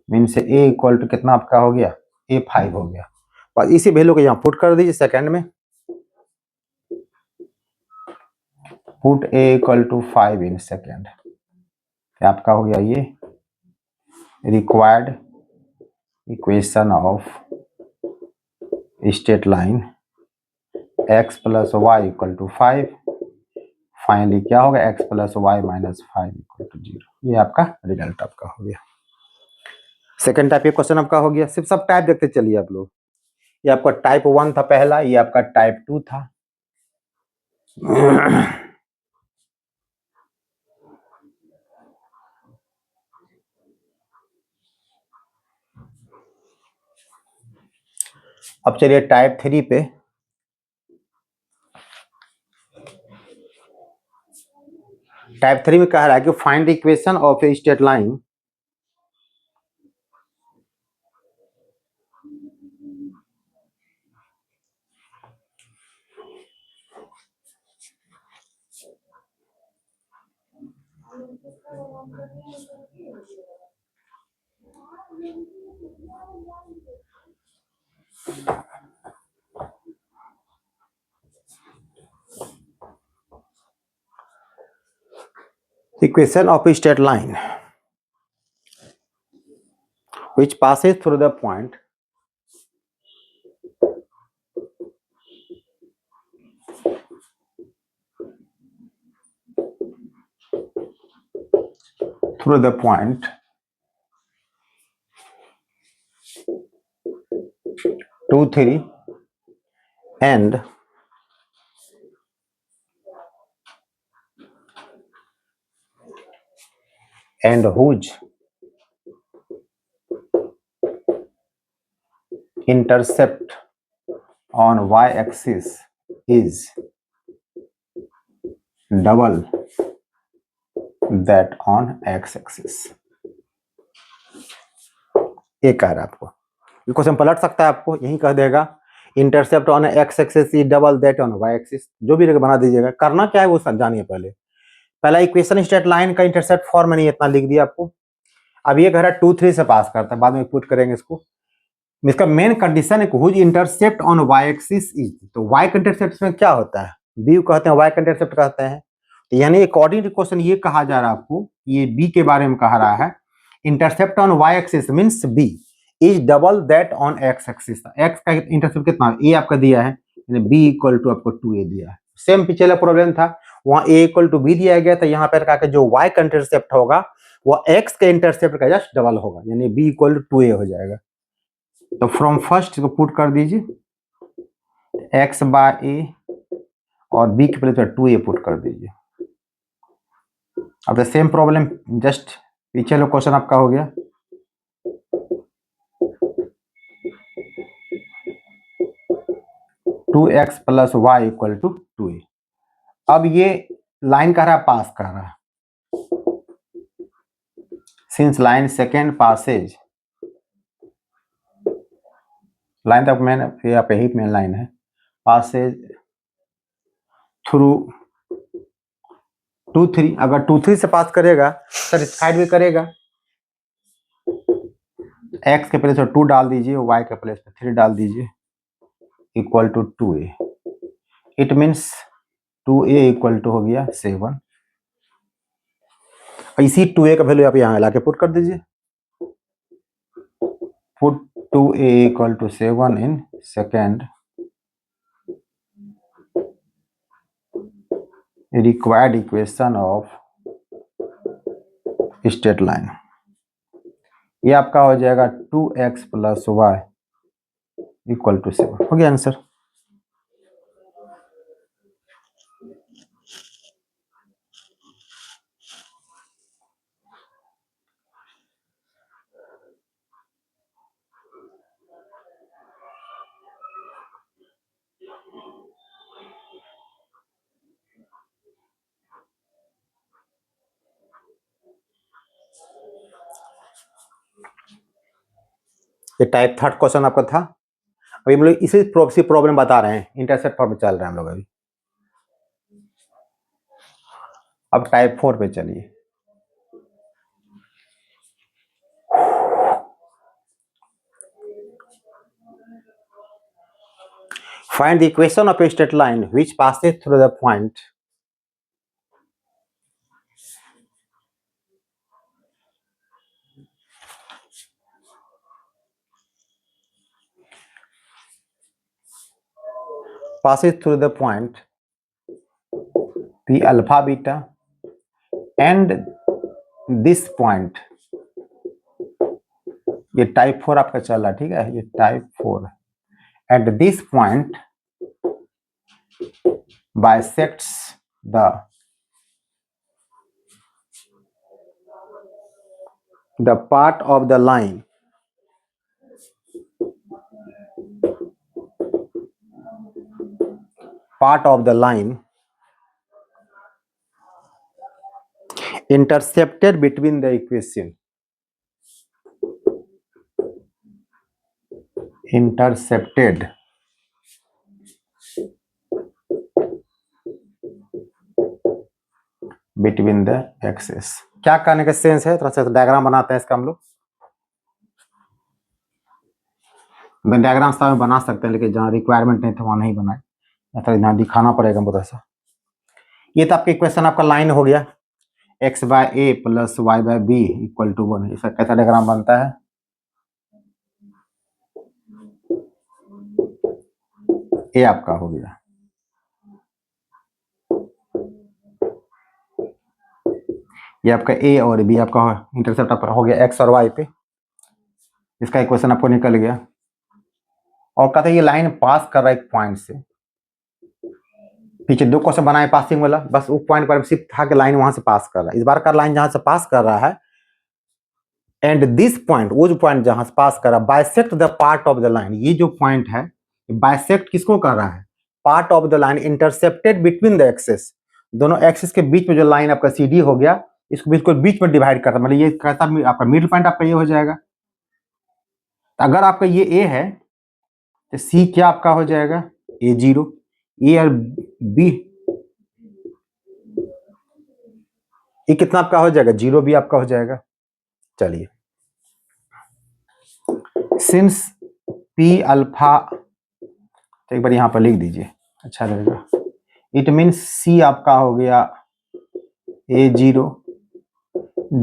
means a equal to कितना आपका हो गया, ए 5 हो गया। और इसी वैल्यू को यहाँ पुट कर दीजिए सेकंड में, put a equal to 5 in second, आपका हो गया ये required equation of straight line x plus Y equal to 5, finally क्या होगा x plus y minus 5 equal to 0। ये आपका रिजल्ट आपका हो गया। सेकंड टाइप ये क्वेश्चन आपका हो गया। सिर्फ सब टाइप देखते चलिए आप लोग। ये आपका टाइप 1 था पहला, ये आपका टाइप 2 था। अब चलिए टाइप 3 पे। टाइप 3 में कह रहा है कि find the equation of A straight line equation of a straight line which passes through the point through the point 2 3 and whose intercept on y-axis is double that on x-axis। ये कह रहा है आपको, ये क्वेश्चन पलट सकता है आपको, यही कह देगा intercept on x axis is double that on y axis, जो भी बना दीजिएगा। करना क्या है वो जानिए पहले। पहला इक्वेशन स्ट्रेट लाइन का इंटरसेप्ट फॉर्म मैंने इतना लिख दिया आपको। अब ये कह रहा है 2 3 से पास करता है, बाद में पुट करेंगे इसको। इसका मेन कंडीशन है whose intercept on y axis is, तो वाई का इंटरसेप्ट में क्या होता है, बी कहते हैं, वाई का इंटरसेप्ट कहते हैं। तो यानी अकॉर्डिंग टू क्वेश्चन ये कहा जा रहा है आपको, ये बी के बारे में कहा रहा है, intercept on y axis means b is double that on x axis. X का इंटरसेप्ट कितना, ए आपका दिया है, बी इक्वल टू आपको 2a दिया है। सेम पिछले प्रॉब्लम था, वहां a इक्वल टू बी दिया गया था, यहाँ पर कहा जो y का इंटरसेप्ट होगा वो x के इंटरसेप्ट का जस्ट डबल होगा, यानी b इक्वल टू 2a हो जाएगा। तो फ्रॉम फर्स्ट को पुट कर दीजिए x बाय a और b के प्लेस पर 2a पुट कर दीजिए। अब द सेम प्रॉब्लम जस्ट पीछे लो क्वेश्चन आपका हो गया। Two x plus Y equal to 2a। अब ये लाइन कह रहा है पास कर रहा है, since line second passes, line तक मैंने यहाँ पे ही मेन लाइन है, पासेज थ्रू 2 3, अगर 2 3 से पास करेगा सेटिस्फाइड भी करेगा, x के प्लेस पर 2 डाल दीजिए, y के प्लेस पर 3 डाल दीजिए, equal to 2a। It means 2a equal to हो गया 7। इसी 2a का वैल्यू आप यहाँ लाके पुट कर दीजिए, put 2a equal to 7 in second, required equation of straight line ये आपका हो जाएगा 2x plus Y equal to 7। हो गया आंसर। ये टाइप थर्ड क्वेश्चन आपका था। अभी हम लोग इसी प्रॉब्लम बता रहे हैं, इंटरसेप्ट फॉर्म में चल रहे हैं हम लोग अभी। अब टाइप 4 पे चलिए। Find the equation of A straight line which passes through the point P alpha beta and this point। ये टाइप 4 आपका चल रहा है, ठीक है, ये type 4। At this point bisects the part of the line intercepted between the equation between the axis। क्या कहने का सेंस है, थोड़ा सा डायग्राम बनाते हैं इसका हम लोग। डायग्राम में बना सकते हैं, लेकिन जहाँ रिक्वायरमेंट नहीं था वहाँ नहीं बनाए, तो यहाँ दिखाना पड़ेगा बहुत सा। ये तो आपका इक्वेशन आपका लाइन हो गया, x by a plus y by b equal to 1। इसका कैसा डायग्राम बनता है, ए आपका हो गया, ये आपका ए और बी आपका इंटरसेप्ट आपका हो गया x और y पे। इसका इक्वेशन आपको निकल गया। और कहते हैं ये लाइन पास कर रहा है एक पॉइंट से। पीछे 2 क्वेश्चन बनाए पासिंग वाला, बस उस पॉइंट पर सिर्फ था कि लाइन वहां से पास कर रहा है। इस बार का लाइन जहां से पास कर रहा है एंड दिस पॉइंट, वो जो पॉइंट जहां से पास कर रहा है, bisect the part of the line. ये जो पॉइंट है बाइसेक्ट किसको कर रहा है, part of the line intercepted between the axes. दोनों एक्सेस के बीच में जो लाइन आपका CD हो गया, इसको बिल्कुल बीच में डिवाइड करता है, मतलब ये कैसा आपका मिडिल पॉइंट आपका ये हो जाएगा। अगर आपका ये ए है तो सी क्या आपका हो जाएगा, A0। ए और बी, ये कितना आपका हो जाएगा, 0 भी आपका हो जाएगा। चलिए, सिंस P अल्फा, तो एक बार यहां पर लिख दीजिए, अच्छा रहेगा। इट मीन्स C आपका हो गया A0,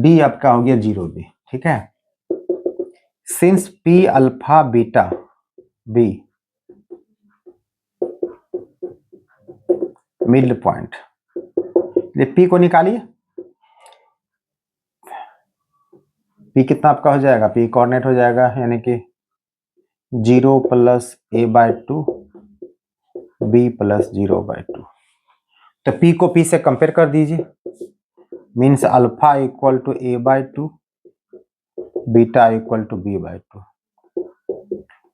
D आपका हो गया 0 भी, ठीक है। Since P alpha beta B mid point, P को निकालिए। P कितना आपका हो जाएगा, P कोऑर्डिनेट हो जाएगा यानी कि 0 प्लस A/2 B प्लस 0/2। तो P को P से कंपेयर कर दीजिए, means alpha equal to A/2 beta equal to B/2।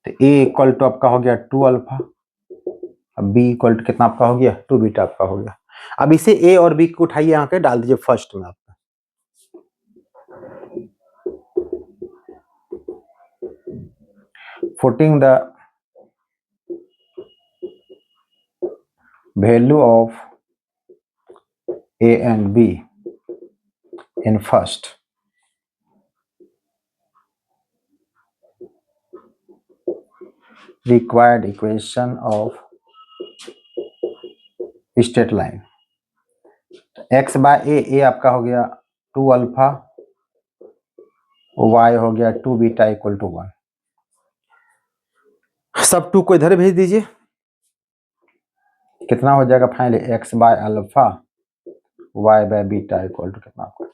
तो A इक्वल टू आपका हो गया 2 अल्फा, अब B इक्वल टू कितना आपका हो गया, 2 बीटा आपका हो गया। अब इसे A और B को उठाइए, यहाँ के डाल दीजिए फर्स्ट में आपका। Putting the value of A and B in first, required equation of straight line. x by A आपका हो गया 2 अल्फा, y हो गया 2 बीटा इक्वल टू 1। सब 2 को इधर भेज दीजिए, कितना हो जाएगा फाइनली, x by alpha y by beta equal to कितना आपका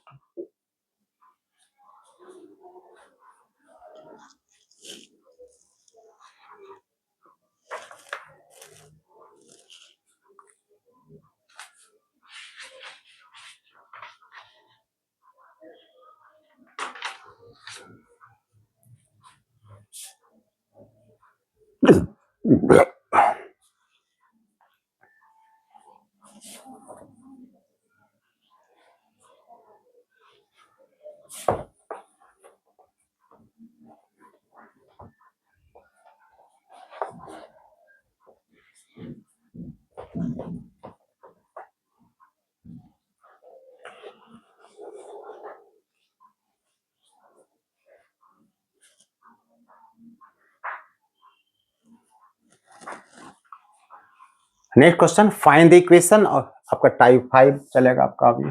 next question, find the equation, और आपका टाइप 5 चलेगा आपका अभी।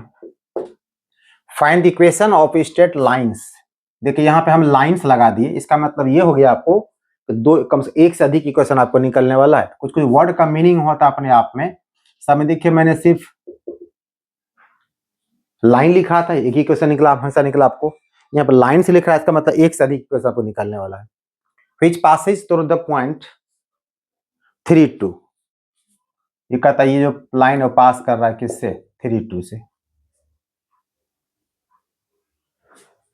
Find the equation of straight lines. देखिए यहाँ पे हम लाइंस लगा दिए, इसका मतलब ये हो गया आपको दो कम से एक से अधिक इक्वेशन आपको निकलने वाला है। कुछ कुछ वर्ड का मीनिंग होता है अपने आप में। सब देखिए मैंने सिर्फ लाइन लिखा था, एक ही क्वेश्चन निकला, हमेशा निकला आपको। यहाँ पर लाइन से लिख रहा है, इसका मतलब एक से अधिक इक्वेशन आपको निकलने वाला है। विच पासेज थ्रू द पॉइंट 3, 2। ये कहता है ये जो लाइन पास कर रहा है किससे, 3, 2 से।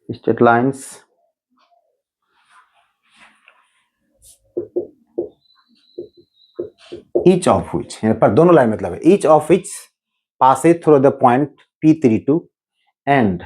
Straight lines each of which, पर दोनों लाइन मतलब है each of which passes through the point P32 and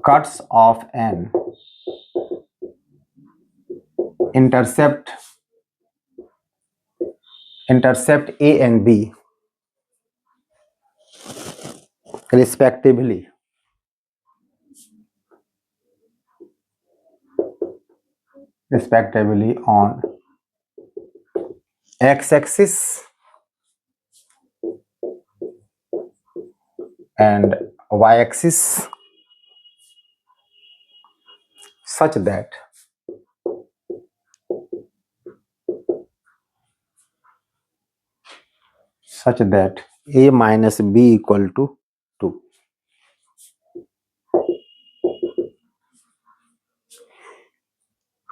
cuts off an intercept A and B respectively on x-axis and y-axis such that A minus B equal to 2।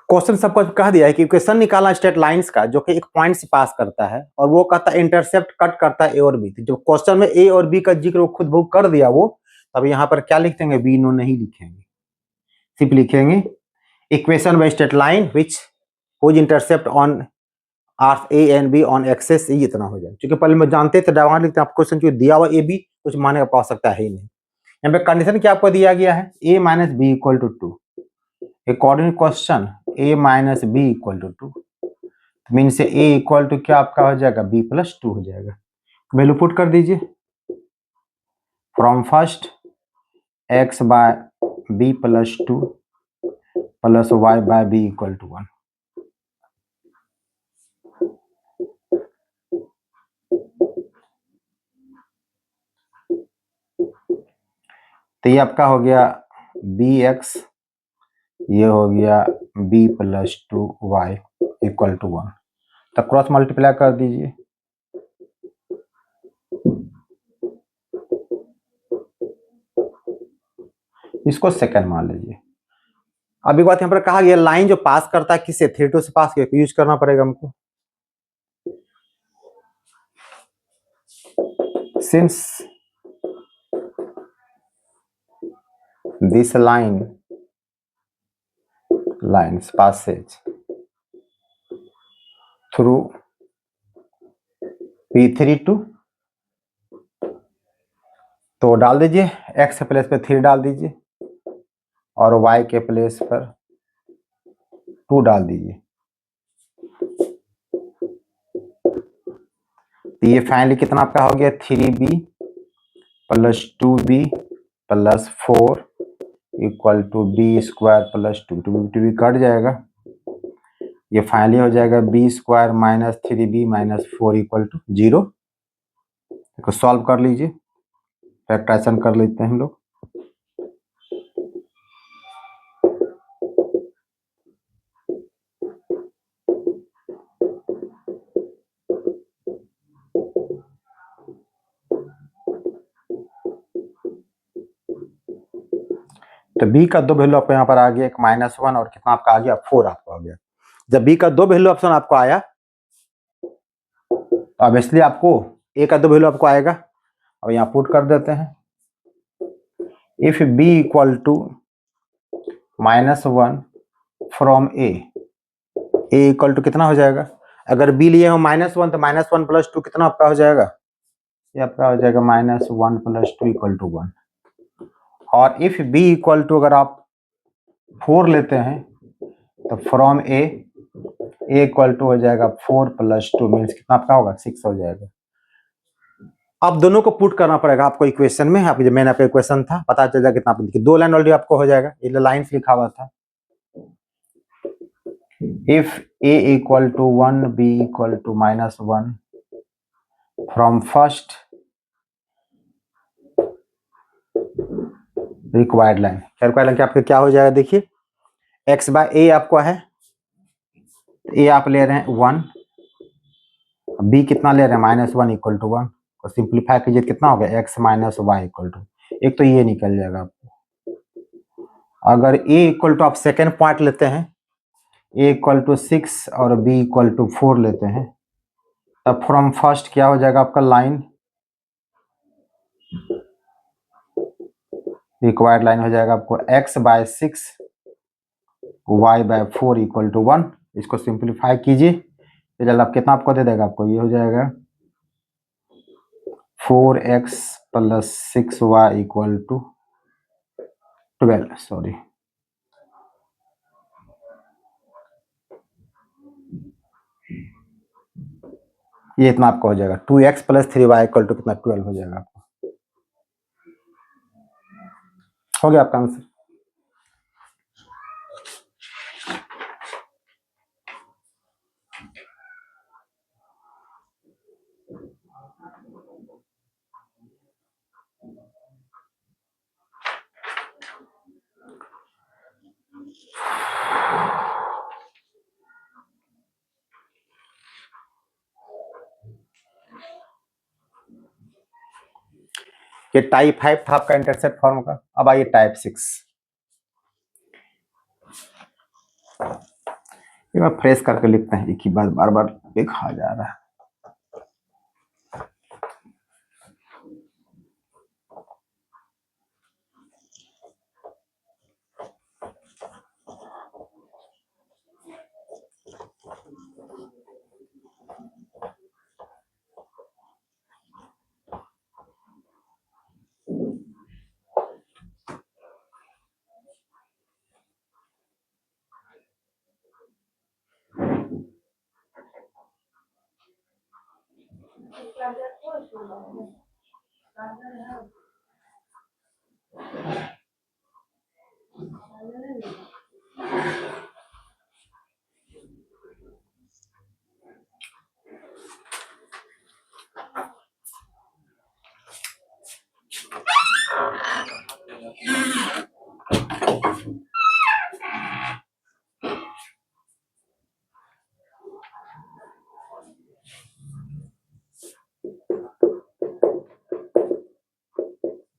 Question सबको कह दिया है कि equation निकालना straight lines का जो कि एक पॉइंट से पास करता है, और वो कहता है इंटरसेप्ट कट करता है ए और बी। तो जो क्वेश्चन में ए और बी का जिक्र वो खुद बहुत कर दिया वो, तब यहाँ पर क्या लिख देंगे, बी नो नहीं लिखेंगे, सिर्फ लिखेंगे equation by straight line which whose intercept on are a and b on axes, ये इतना हो जाए। क्योंकि पहले में जानते थे डायग्राम लिखते हैं, आपको क्वेश्चन जो दिया हुआ ए बी कुछ माने का पा सकता है ही नहीं। यहाँ पे कंडीशन क्या आपको दिया गया है, A minus B equal to 2। According question A minus B equal to 2 mean से ए इक्वल टू क्या आपका हो जाएगा, बी प्लस 2 हो जाएगा। वैल्यू पुट कर दीजिए, from first x by b plus 2 plus y by b equal to 1। तो ये आपका हो गया बी एक्स, ये हो गया b plus 2 y equal to 1। तो क्रॉस मल्टीप्लाई कर दीजिए, इसको सेकंड मान लीजिए। अब एक बात यहाँ पर कहा गया लाइन जो पास करता है किससे, 3, 2 से पास किया, यूज करना पड़ेगा हमको। Since this lines passes through P32, तो डाल दीजिए x के प्लेस पे 3 डाल दीजिए और y के प्लेस पर 2 डाल दीजिए। तो ये फाइनली कितना आपका हो गया, 3b plus 2b plus 4 equal to b square plus 2। 2 cut जाएगा, ये फाइनली हो जाएगा b square minus 3b minus 4 equal to 0। इसको सॉल्व कर लीजिए, फैक्टराइजेशन कर लेते हैं हम लोग। तो b का 2 वैल्यू आपको यहाँ पर आ गया, एक -1 और कितना आपका आ गया, 4 आपको आ गया। जब b का 2 वैल्यू ऑप्शन आपको आया तो ऑब्वियसली आपको a का 2 वैल्यू आपको आएगा। अब यहाँ पुट कर देते हैं, if b equal to -1 from a a equal to कितना हो जाएगा, अगर बी लिए हो -1 तो -1 + 2 कितना आपका हो जाएगा, ये आपका हो जाएगा -1 + 2 = 1। और इफ बी इक्वल टू अगर आप 4 लेते हैं तो फ्रॉम ए इक्वल टू हो जाएगा 4 + 2 मीन्स कितना आपका होगा, 6 हो जाएगा। आप दोनों को पुट करना पड़ेगा आपको इक्वेशन में, आप जो मैंने आपका इक्वेशन था पता चल जाएगा कितना, आप देखिए 2 लाइन ऑलरेडी आपको हो जाएगा, ये लाइन से लिखा हुआ था। If a equal to 1 b equal to -1 from first required line, required line आपका क्या हो जाएगा, देखिए x/a आपको है, a आप ले रहे हैं 1, b कितना ले रहे हैं -1 = 1, और सिंप्लीफाई कीजिए कितना हो गया, x - y इक्वल टू, एक तो ये निकल जाएगा आपको। अगर a इक्वल टू आप सेकेंड पॉइंट लेते हैं, a इक्वल टू 6 और b इक्वल टू 4 लेते हैं, तब फ्रॉम फर्स्ट क्या हो जाएगा आपका लाइन, रिक्वायर्ड लाइन हो जाएगा आपको x/6 y/4 इक्वल टू 1। इसको सिंप्लीफाई कीजिए, रिजल्ट आप कितना आपको दे देगा, आपको ये हो जाएगा 4x + 6y equal to 12, sorry ये इतना आपका हो जाएगा 2x + 3y इक्वल टू कितना, 12 हो जाएगा आपको। हो गया आपका आंसर। ये टाइप 5 था आपका इंटरसेप्ट फॉर्म का। अब आइए टाइप 6, एक बार फ्रेश करके लिखते हैं, एक ही बात बार बार लिखा जा रहा है।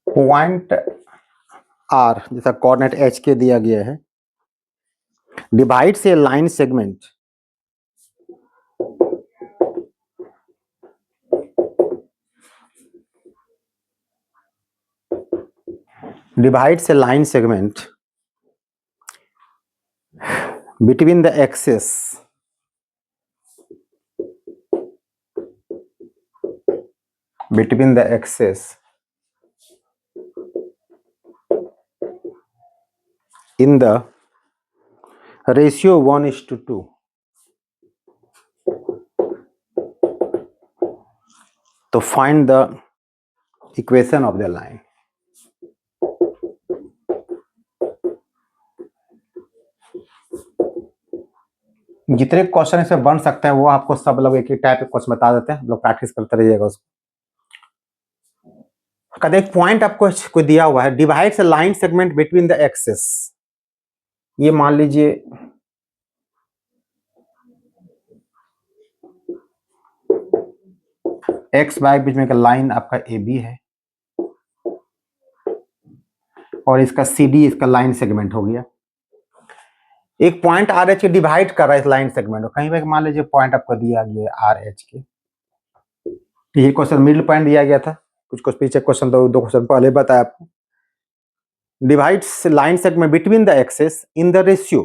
पॉइंट आर जैसा कोऑर्डिनेट एच के दिया गया है, divides A line segment divides a line segment between the axes in the ratio 1:2 to find the equation of the line। जितने क्वेश्चन इसमें बन सकते हैं वो आपको सब लोग एक ही टाइप के क्वेश्चन बता देते हैं, लोग प्रैक्टिस करते रहिएगा उसको। कहते एक पॉइंट आपको कोई दिया हुआ है, divides a line segment between the axes, ये मान लीजिए एक्स वाई बीच में का लाइन आपका ए बी है और इसका सी डी इसका लाइन सेगमेंट हो गया। एक पॉइंट आर एच के डिवाइड कर रहा है इस लाइन सेगमेंट को, कहीं पे मान लीजिए पॉइंट आपको दिया गया आर एच के, ये क्वेश्चन मिडिल पॉइंट दिया गया था, कुछ पीछे क्वेश्चन दो क्वेश्चन पहले बताया आपको। Divides line segment between the axes in the ratio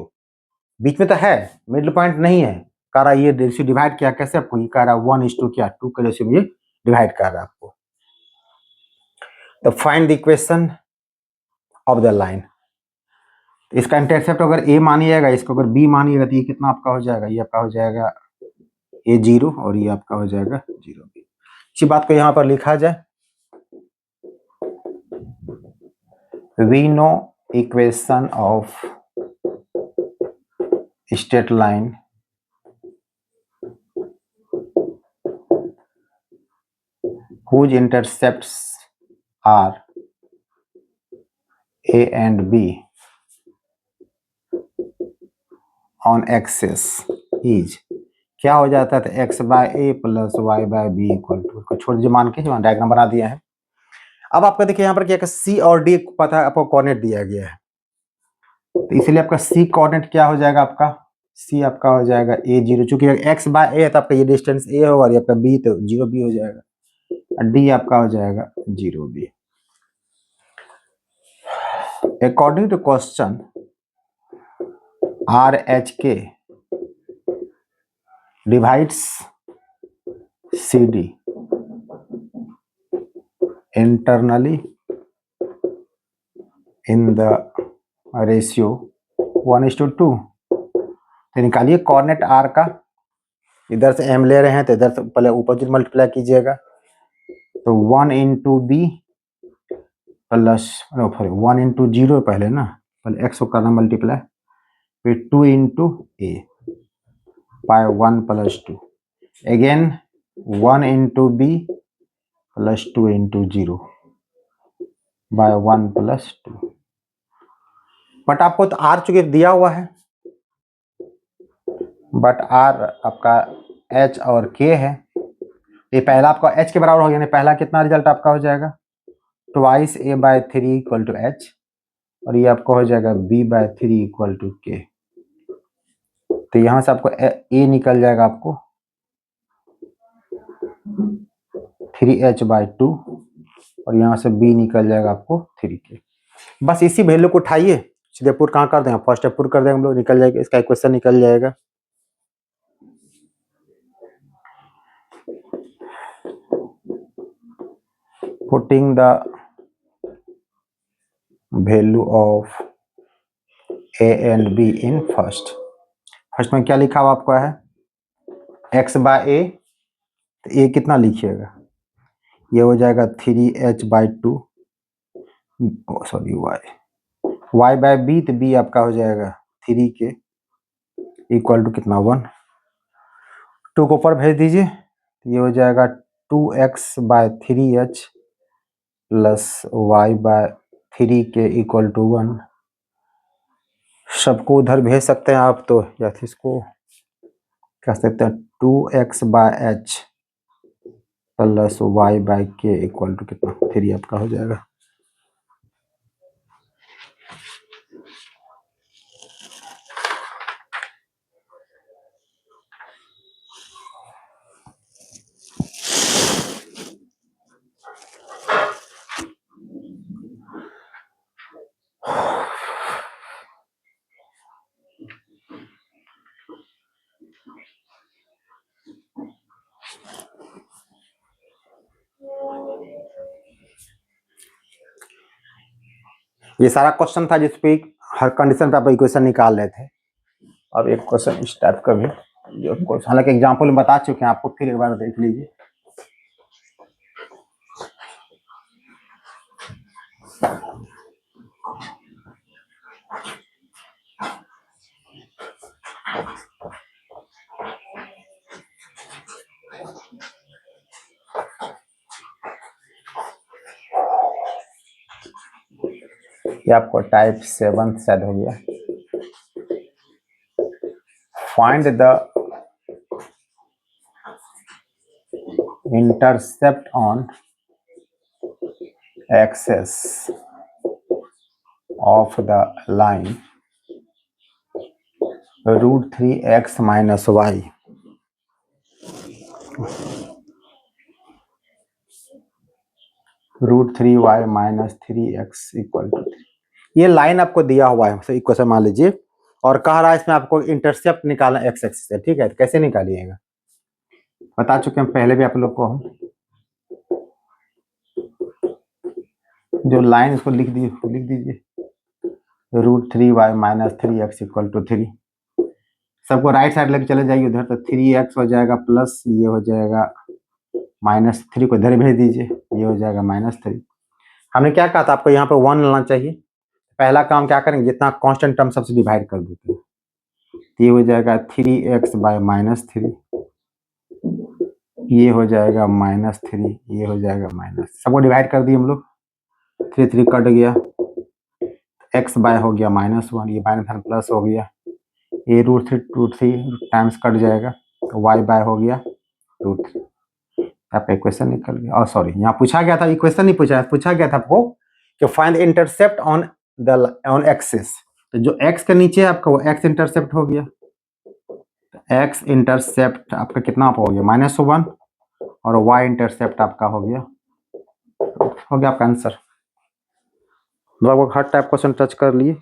बीच में तो है, मिडिल पॉइंट नहीं है, कह रहा ये रेशियो डिवाइड किया कैसे आपको, ये कह रहा 1:2 क्या 2 के रेशियो में ये डिवाइड कर रहा है आपको। तो find the equation of the line. इसका इंटरसेप्ट अगर a मानिएगा, इसको अगर b मानिएगा तो ये कितना आपका हो जाएगा, ये आपका हो जाएगा a 0 और ये आपका हो जाएगा 0 b। इसी बात को यहाँ पर लिखा जाए, we know equation of straight line whose intercepts are a and b on axis is, क्या हो जाता है, तो x by a plus y by b equal to, को छोड़ दीजिए मान के, जो डायग्राम बना दिया है। अब आपका देखिए यहाँ पर क्या सी और डी पता है आपको, कोऑर्डिनेट दिया गया है, तो इसलिए आपका सी कोऑर्डिनेट क्या हो जाएगा, आपका सी आपका हो जाएगा a 0, चूंकि x बाय ए है तो आपका ये डिस्टेंस a होगा और ये आपका b तो 0 b हो जाएगा, और d आपका हो जाएगा 0 b। According to question RHK divides CD internally in the ratio 1:2। तो निकालिए कोऑर्डिनेट R का, इधर से M ले रहे हैं तो इधर से पहले ऊपर जो मल्टीप्लाई कीजिएगा, तो 1:b प्लस 1:0 पहले ना, पहले x को करना मल्टीप्लाई, फिर 2:a by 1 + 2, again 1:b plus 2:0 by 1 + 2। But आपको तो R चूंकि दिया हुआ है, बट R आपका H और K है, ये पहला आपका H के बराबर हो, यानी पहला कितना रिजल्ट आपका हो जाएगा 2a/3 = H, और ये आपको हो जाएगा b/3 = K। तो यहाँ से आपको a निकल जाएगा आपको 3h/2, और यहाँ से b निकल जाएगा आपको 3k। बस इसी वैल्यू को उठाइए, सीधे पुट कहाँ कर देंगे, फर्स्ट स्टेप पुट कर देंगे हम लोग, निकल जाएगा, इसका इक्वेशन निकल जाएगा। Putting the value of a and b in first में क्या लिखा हुआ आपका है, x बाय ए, तो a कितना लिखिएगा, ये हो जाएगा 3h/2, sorry y bye b, तो b आपका हो जाएगा 3k इक्वल टू कितना 1, 2 को ऊपर भेज दीजिए, ये हो जाएगा 2x/3h plus y/3k equal to 1। सबको उधर भेज सकते हैं आप, तो या फिर इसको कह सकते हैं 2x/h plus y/k equal to कितना 3 आपका हो जाएगा। ये सारा क्वेश्चन था जिसपे हर कंडीशन पे आप इक्वेशन निकाल रहे थे। अब एक क्वेश्चन इस टाइप का भी, जो हालांकि एग्जाम्पल में बता चुके हैं आपको, फिर एक बार देख लीजिए। ये आपको टाइप 7 शायद हो गया। Find the intercept on axes of the line √3x - y। √3y - 3x = 3। ये लाइन आपको दिया हुआ है, इक्वेशन मान लीजिए और कह रहा है इसमें आपको इंटरसेप्ट निकालना एक्स एक्सिस से, ठीक है। तो कैसे निकालिएगा, बता चुके हैं पहले भी आप लोग को हम। जो लाइन इसको लिख दीजिए √3y minus 3x equal to 3। सबको राइट साइड लेके चले जाइए उधर, तो 3x हो जाएगा प्लस ये हो जाएगा -3 को इधर भेज दीजिए, ये हो जाएगा -3। हमने क्या कहा था आपको, यहाँ पे 1 लाना चाहिए। पहला काम क्या करेंगे, जितना कांस्टेंट टर्म सबसे डिवाइड कर देते हैं, ये हो जाएगा 3x बाय -3, ये हो जाएगा -3, ये हो जाएगा माइनस, सबको डिवाइड कर दिए हम लोग, 3 कट गया, x बाय हो गया -1, ये -1 प्लस हो गया, ये √3 टाइम्स कट जाएगा, y बाय हो गया √3। आपका इक्वेशन निकल गया। और सॉरी, यहाँ पूछा गया था, इक्वेशन नहीं पूछा गया था आपको कि फाइंड इंटरसेप्ट ऑन एक्सिस। तो जो x के नीचे है आपका वो x इंटरसेप्ट हो गया, x इंटरसेप्ट आपका कितना हो गया -1, और y इंटरसेप्ट आपका हो गया आपका आंसर। लगभग हर टाइप क्वेश्चन टच कर लिए।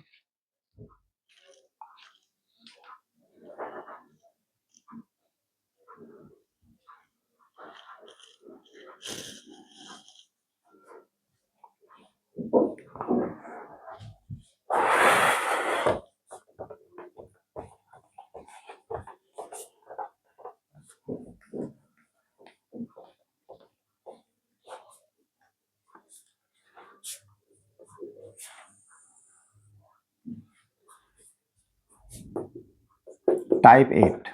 Type 8,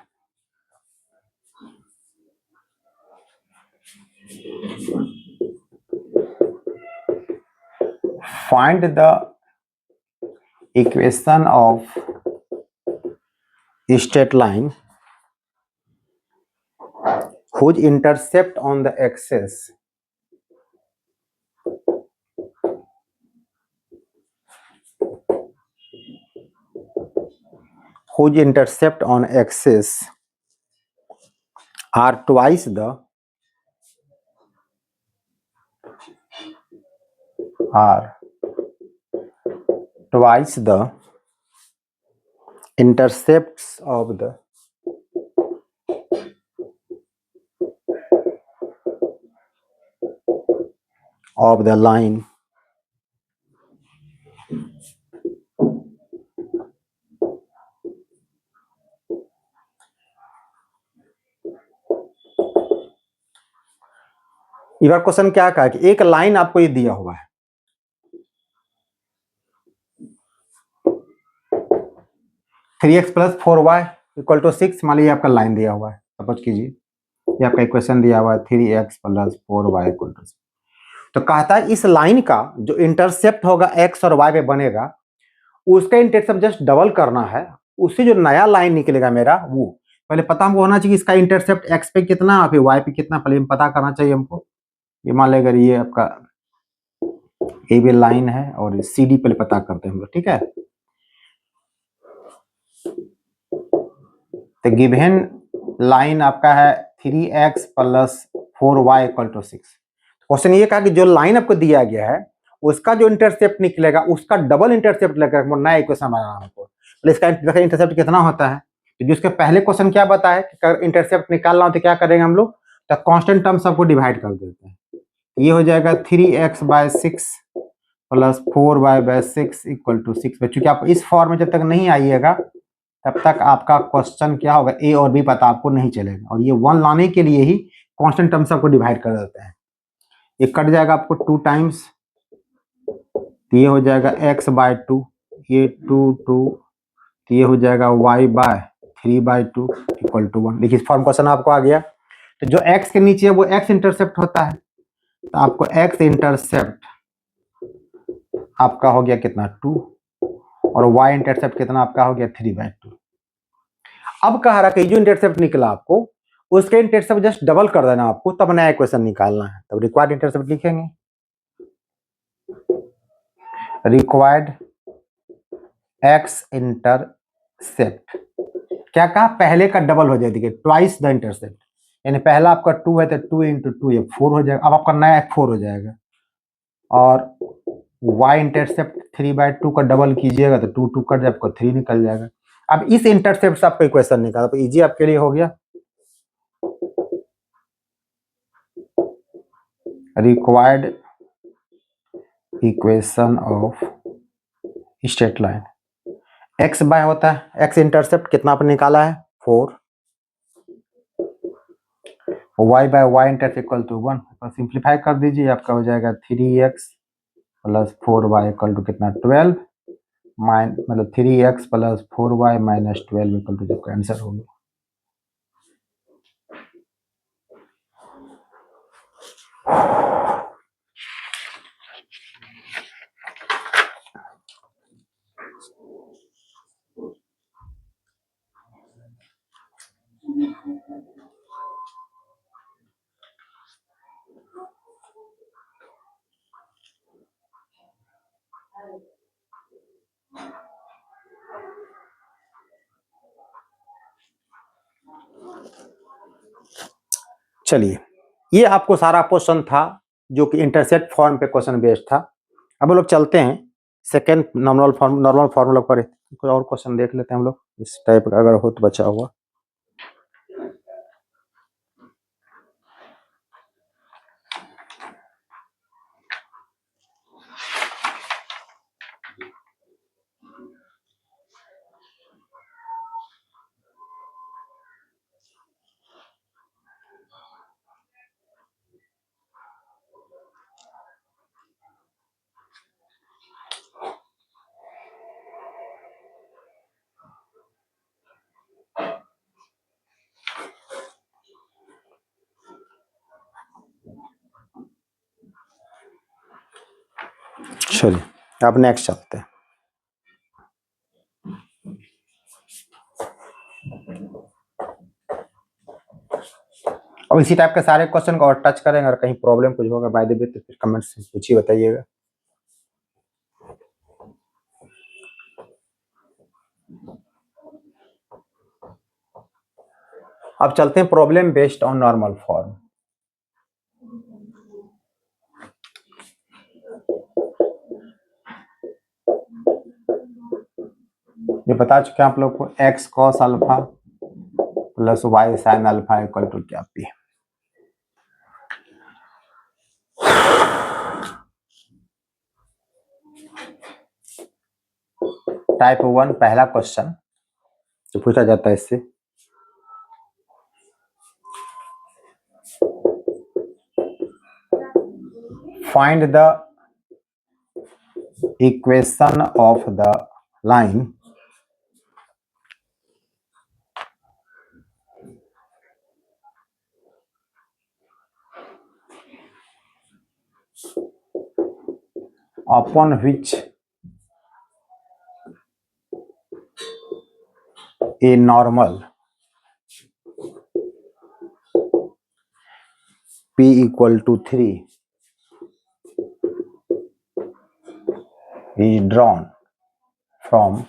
find the equation of straight line whose intercept on the axis are twice the intercepts of the line इधर क्वेश्चन क्या कहा कि एक लाइन आपको ये दिया हुआ है, 3x + 4y = 6, मान लीजिए आपका लाइन दिया हुआ है, सपोज कीजिए ये आपका इक्वेशन दिया हुआ है 3x + 4y = 6। तो कहता है इस लाइन का जो इंटरसेप्ट होगा x और y पे बनेगा, उसका इंटरसेप्ट जस्ट डबल करना है, उससे जो नया लाइन निकलेगा मेरा, वो पहले पता हमको होना चाहिए इसका इंटरसेप्ट x पे कितना और फिर y पे कितना, पहले पता करना चाहिए हमको। ये मान लेगा ये आपका ए बी लाइन है और सी डी पहले पता करते हैं हम लोग, ठीक है। तो गिवन लाइन आपका है 3x + 4y = 6। क्वेश्चन ये कहा कि जो लाइन आपको दिया गया है उसका जो इंटरसेप्ट निकलेगा उसका डबल इंटरसेप्ट लगेगा, नया इक्वेशन बनाना हमको। इसका इंटरसेप्ट कितना होता है, तो जिसके पहले क्वेश्चन क्या बताया कि इंटरसेप्ट निकालना हो तो क्या करेंगे हम लोग, तो कांस्टेंट टर्म सबको डिवाइड कर देते हैं। ये हो जाएगा 3x/6 + 4y/6 = 6। चूंकि आप इस फॉर्म में जब तक नहीं आइएगा तब तक आपका क्वेश्चन क्या होगा, ए और बी पता आपको नहीं चलेगा। और ये 1 लाने के लिए ही कांस्टेंट टर्म सबको डिवाइड कर देते हैं। ये कट जाएगा आपको 2 टाइम्स, ये हो जाएगा x/2, ये 2 ये हो जाएगा y/3/2 = 1। देखिए फॉर्म क्वेश्चन आपको आ गया। तो जो x के नीचे है वो x इंटरसेप्ट होता है, तो आपको x इंटरसेप्ट आपका हो गया कितना 2, और y इंटरसेप्ट कितना आपका हो गया 3/2। अब कह रहा कि जो इंटरसेप्ट निकला आपको उसके इंटरसेप्ट जस्ट डबल कर देना आपको, तब नया इक्वेशन निकालना है। तब रिक्वायर्ड इंटरसेप्ट लिखेंगे, रिक्वायर्ड x इंटरसेप्ट क्या कहा, पहले का डबल हो जाएगा, ट्वाइस द इंटरसेप्ट, यानी पहला आपका 2 है तो 2 × 2 ये 4 हो जाएगा। अब आपका नया 4 हो जाएगा, और y इंटरसेप्ट 3/2 का डबल कीजिएगा तो 2 कट जाए, आपको 3 निकल जाएगा। अब इस इंटरसेप्ट से आपको इक्वेशन निकाला तो इजी आपके लिए हो गया। Required equation of straight line, x by होता है, एक्स इंटरसेप्ट कितना आपने निकाला है 4, y by y intercept equal to 1, तो सिंप्लीफाई कर दीजिए, आपका हो जाएगा 3x plus 4y equal to कितना 12, मतलब 3x plus 4y minus 12 equal to जब आंसर हो गया। चलिए, ये आपको सारा क्वेश्चन था जो कि इंटरसेप्ट फॉर्म पे क्वेश्चन बेस्ड था। अब हम लोग चलते हैं सेकेंड नॉर्मल फार्मूला पर, कोई और क्वेश्चन देख लेते हैं हम लोग इस टाइप का अगर हो तो बचा हुआ। चलिए अब नेक्स्ट चलते हैं। अब इसी टाइप के सारे क्वेश्चन को और टच करेंगे, और कहीं प्रॉब्लम कुछ होगा बाय द वे तो फिर कमेंट से पूछिए, बताइएगा। अब चलते हैं problem based on normal form. ये बता चुके हैं आप लोग को, x cos alpha plus y sine alpha equal to क्या पी। टाइप 1 पहला क्वेश्चन जो पूछा जाता है इससे, find the equation of the line upon which a normal p equal to 3 is drawn from,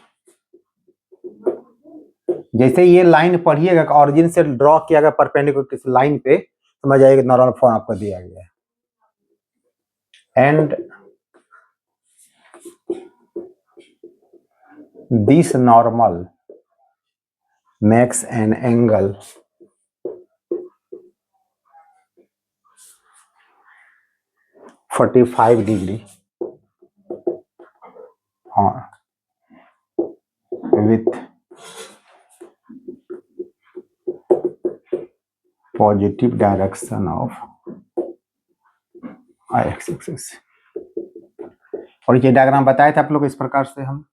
जैसे ये लाइन पढ़िएगा, ऑरिजिन से ड्रॉ किया गया परपेंडिकुलर किसी लाइन पे, समझ आइएगा नॉर्मल फॉर्म आपको दिया गया है। And this normal makes an angle 45 degree with positive direction of x axis। और ये डायग्राम बताए थे आप लोग, इस प्रकार से हम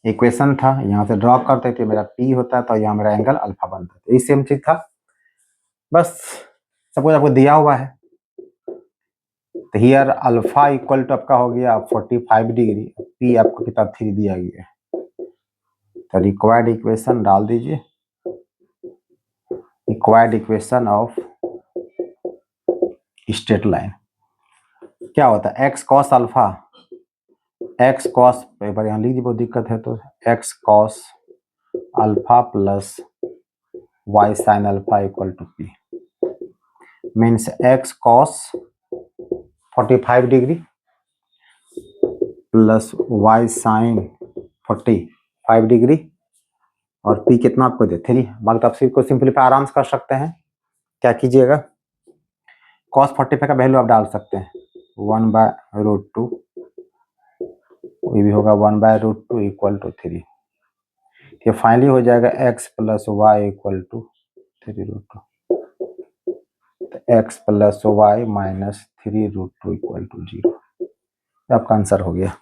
इक्वेशन था, यहाँ से ड्रॉ करते थे, मेरा p होता है तो यहाँ मेरा एंगल अल्फा बनता है, ये सेम चीज था, बस सब कुछ आपको दिया हुआ है। तो हियर अल्फा इक्वल टू आपका हो गया 45 डिग्री, p आपको कितना 3 दिया गया है, तो रिक्वायर्ड इक्वेशन डाल दीजिए, required equation of straight line क्या होता है, x cos alpha, x cos, एक बार यहाँ लिख दीजिए, बहुत दिक्कत है, तो x cos alpha plus y sine alpha equal to p, means x cos 45 degree plus y sine 45 degree और पी कितना आपको दे 3। बाकी तो आप इसको सिंपलीफाई आराम से कर सकते हैं। क्या कीजिएगा, cos 45 का वैल्यू आप डाल सकते हैं 1/√2, ये भी होगा 1/√2 इक्वल टू 3। ये फाइनली हो जाएगा x plus Y equal to 3√2, x plus y minus 3√2 equal to 0। आपका आंसर हो गया।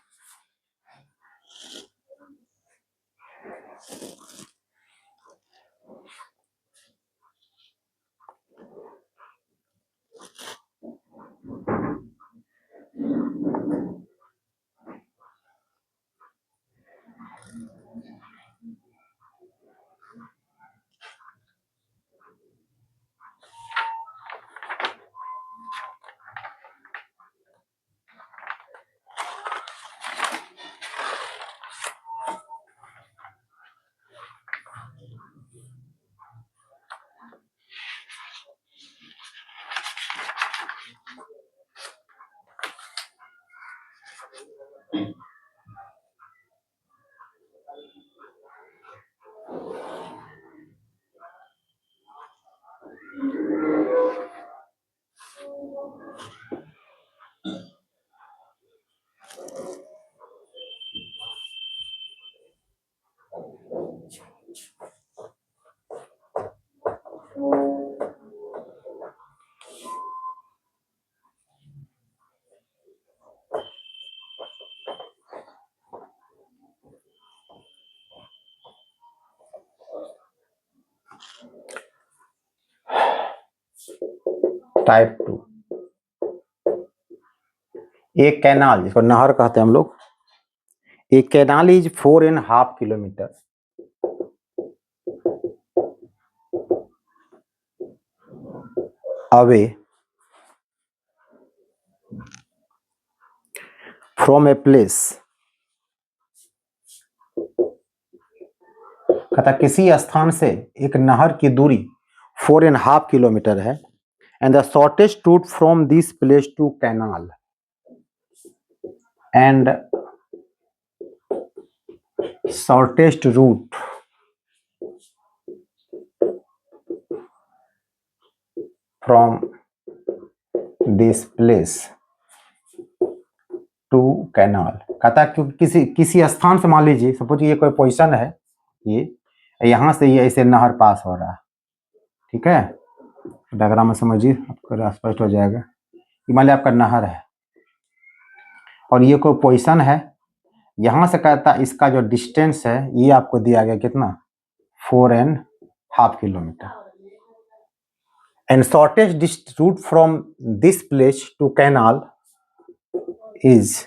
टाइप 2, एक कैनाल जिसको नहर कहते हैं हम लोग, एक canal is 4.5 kilometre away from a place, कहता किसी स्थान से एक नहर की दूरी 4.5 किलोमीटर है, and the shortest route from this place to canal and shortest route from this place to canal. कहता क्योंकि किसी स्थान से, मान लीजिए सपोज ये कोई पोजीशन है, ये यहां से ये ऐसे नहर पास हो रहा है, ठीक है, डायग्राम में समझिए आपको स्पष्ट हो जाएगा। ये मान लिया आपका नहर है और ये कोई पोजीशन है, यहां से कहता इसका जो डिस्टेंस है ये आपको दिया गया कितना 4.5 kilometre, and shortest route from this place to canal is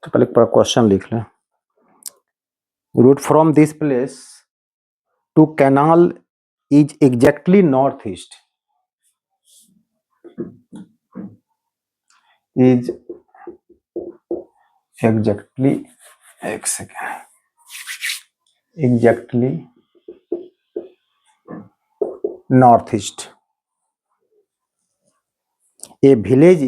तो पहले पूरा क्वेश्चन लिख लें। Route from this place to canal is exactly north east, is exactly, एक second, exactly north east. A village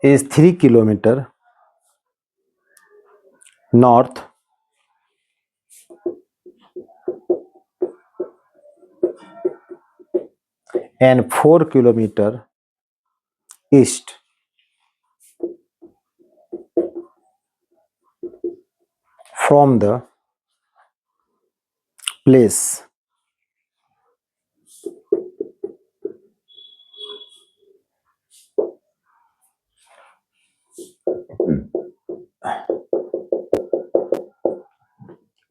is 3 kilometer north and 4 kilometer east from the place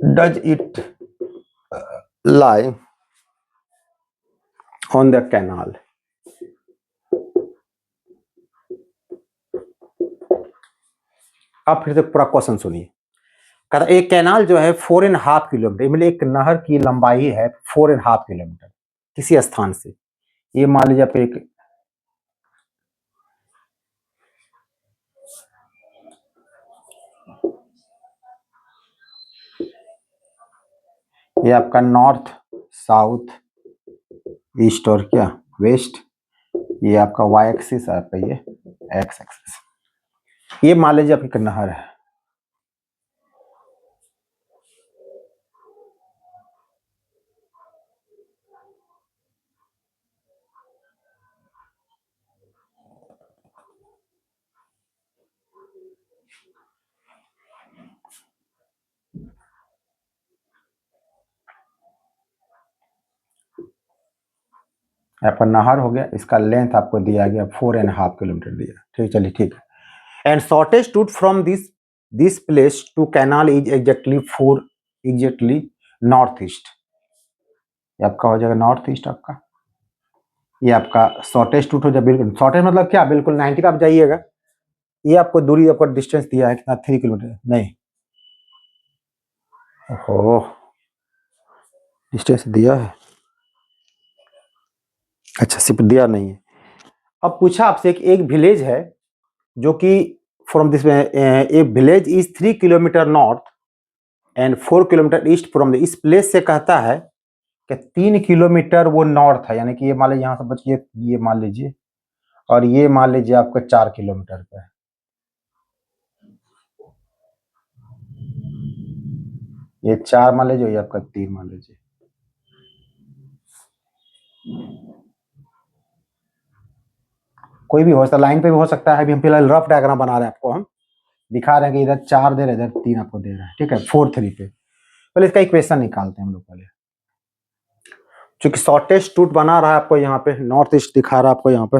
does it lie on the canal. अब फिर से पूरा question सुनिए। कहता एक canal जो है 4.5 किलोमीटर, मतलब एक नहर की लंबाई है 4.5 किलोमीटर किसी स्थान से। ये मान लीजिए आप एक ये आपका नॉर्थ, साउथ, ईस्ट और क्या वेस्ट, ये आपका वाई एक्सिस है, आपका ये एक्स एक्सिस। ये मान लीजिए आपकी नहर है। आपका नहर हो गया, इसका लेंथ आपको दिया गया 4.5 किलोमीटर दिया, ठीक, चलिए ठीक है। And shortest route from this place to canal is exactly north east. आपका हो जाएगा नॉर्थ ईस्ट आपका। ये आपका शॉर्टेस्ट रूट हो जाए, बिल्कुल शॉर्टेस्ट मतलब क्या, बिल्कुल 90 पे आप जाइएगा। ये आपको दूरी, आपको डिस्टेंस दिया है कितना, 3 किलोमीटर नहीं, ओहो डिस्टेंस दिया है, अच्छा सिर्फ दिया नहीं है। अब पूछा आपसे एक विलेज है जो कि from this A village is 3 kilometre north and 4 kilometre east from इस प्लेस से कहता है कि 3 किलोमीटर वो नॉर्थ है, यानी कि ये मान लीजिए यहाँ से बचिए, ये मान लीजिए, और ये मान लीजिए आपका 4 किलोमीटर पे है। ये 4 मान लीजिए, ये आपका 3 मान लीजिए। कोई भी हो सकता है, लाइन पे भी हो सकता है। अभी हम फिलहाल रफ डायग्राम बना रहे हैं, आपको हम दिखा रहे हैं कि इधर 4 दे रहे हैं, इधर 3 आपको दे रहा है, ठीक है 4 3 पे। पहले इसका इक्वेशन निकालते हैं हम लोग पहले। चूंकि शॉर्टेस्ट रूट बना रहा है आपको यहाँ पे, नॉर्थ ईस्ट दिखा रहा है आपको यहाँ पे,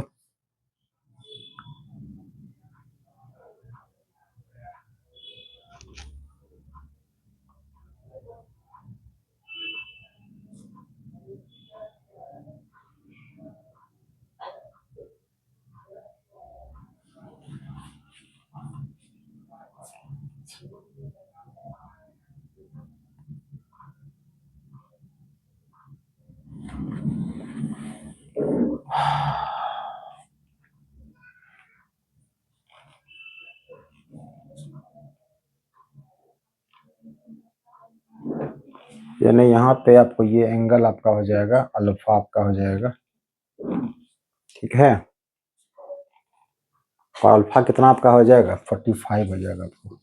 यानी यहाँ पे आपको ये एंगल आपका हो जाएगा अल्फा, आपका हो जाएगा, ठीक है। और अल्फा कितना आपका हो जाएगा, 45 हो जाएगा आपको।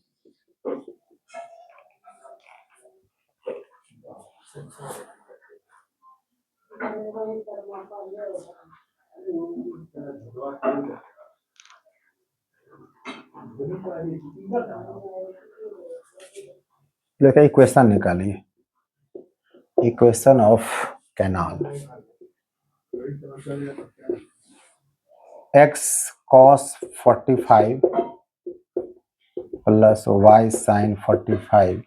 लेकिन इक्वेशन निकालिए, equation of canal. x cos 45 plus y sin 45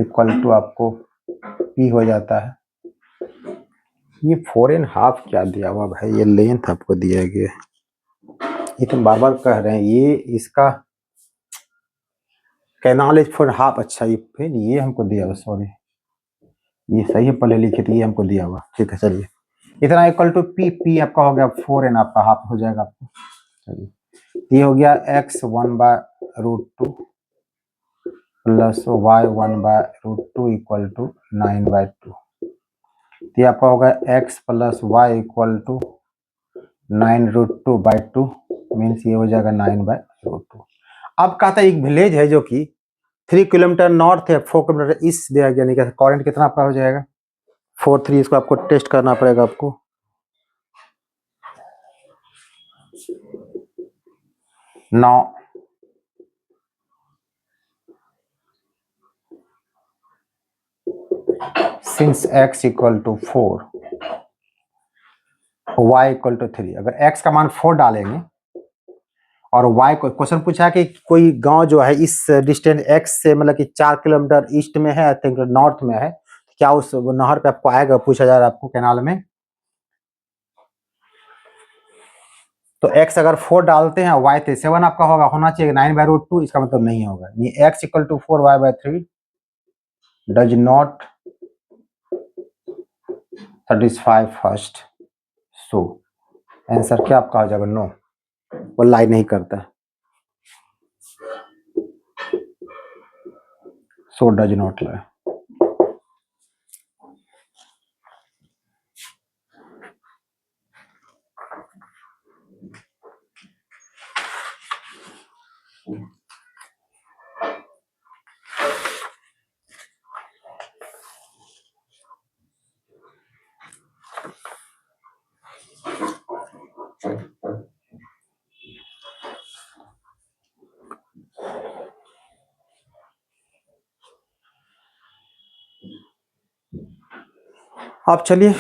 equal to आपको p हो जाता है। ये 4.5 क्या दिया हुआ भाई, ये लेंथ आपको दिया गया, ये तो बार बार कह रहे हैं, ये इसका कैनाल इज 4.5, अच्छा ये हमको दिया हुआ, सॉरी ये सही है, पहले लिखे थे, ये हमको दिया हुआ, ठीक है चलिए। इतना इक्वल टू पी आपका हो गया 4 एन आपका हाफ हो जाएगा आपको, चलिए। ये हो गया x1/√2 plus y1/√2 equal to 9/2। ये आपका होगा x plus Y equal to 9√2/2 means ये हो जाएगा 9/√2। अब कहता है एक विलेज है जो कि 3 किलोमीटर नॉर्थ है, 4 किलोमीटर ईस्ट दिया गया, यानी कि करंट कितना आपका हो जाएगा 4 3। इसको आपको टेस्ट करना पड़ेगा आपको। Now since x equal to 4 y equal to 3, अगर x का मान 4 डालेंगे और y को, क्वेश्चन पूछा कि कोई गांव जो है इस डिस्टेंस x से मतलब कि 4 किलोमीटर ईस्ट में है, आई थिंक नॉर्थ में है, क्या उस नहर पे आपको आएगा, पूछा जा रहा है आपको कैनाल में। तो x अगर 4 डालते हैं y थे 7 आपका होना चाहिए 9/√2, इसका मतलब नहीं होगा। ये x = 4 y/3 does not satisfy first, so answer क्या आपका हो जाएगा? नो, वो लाई नहीं करता है, सो डज नॉट लाई। अब चलिए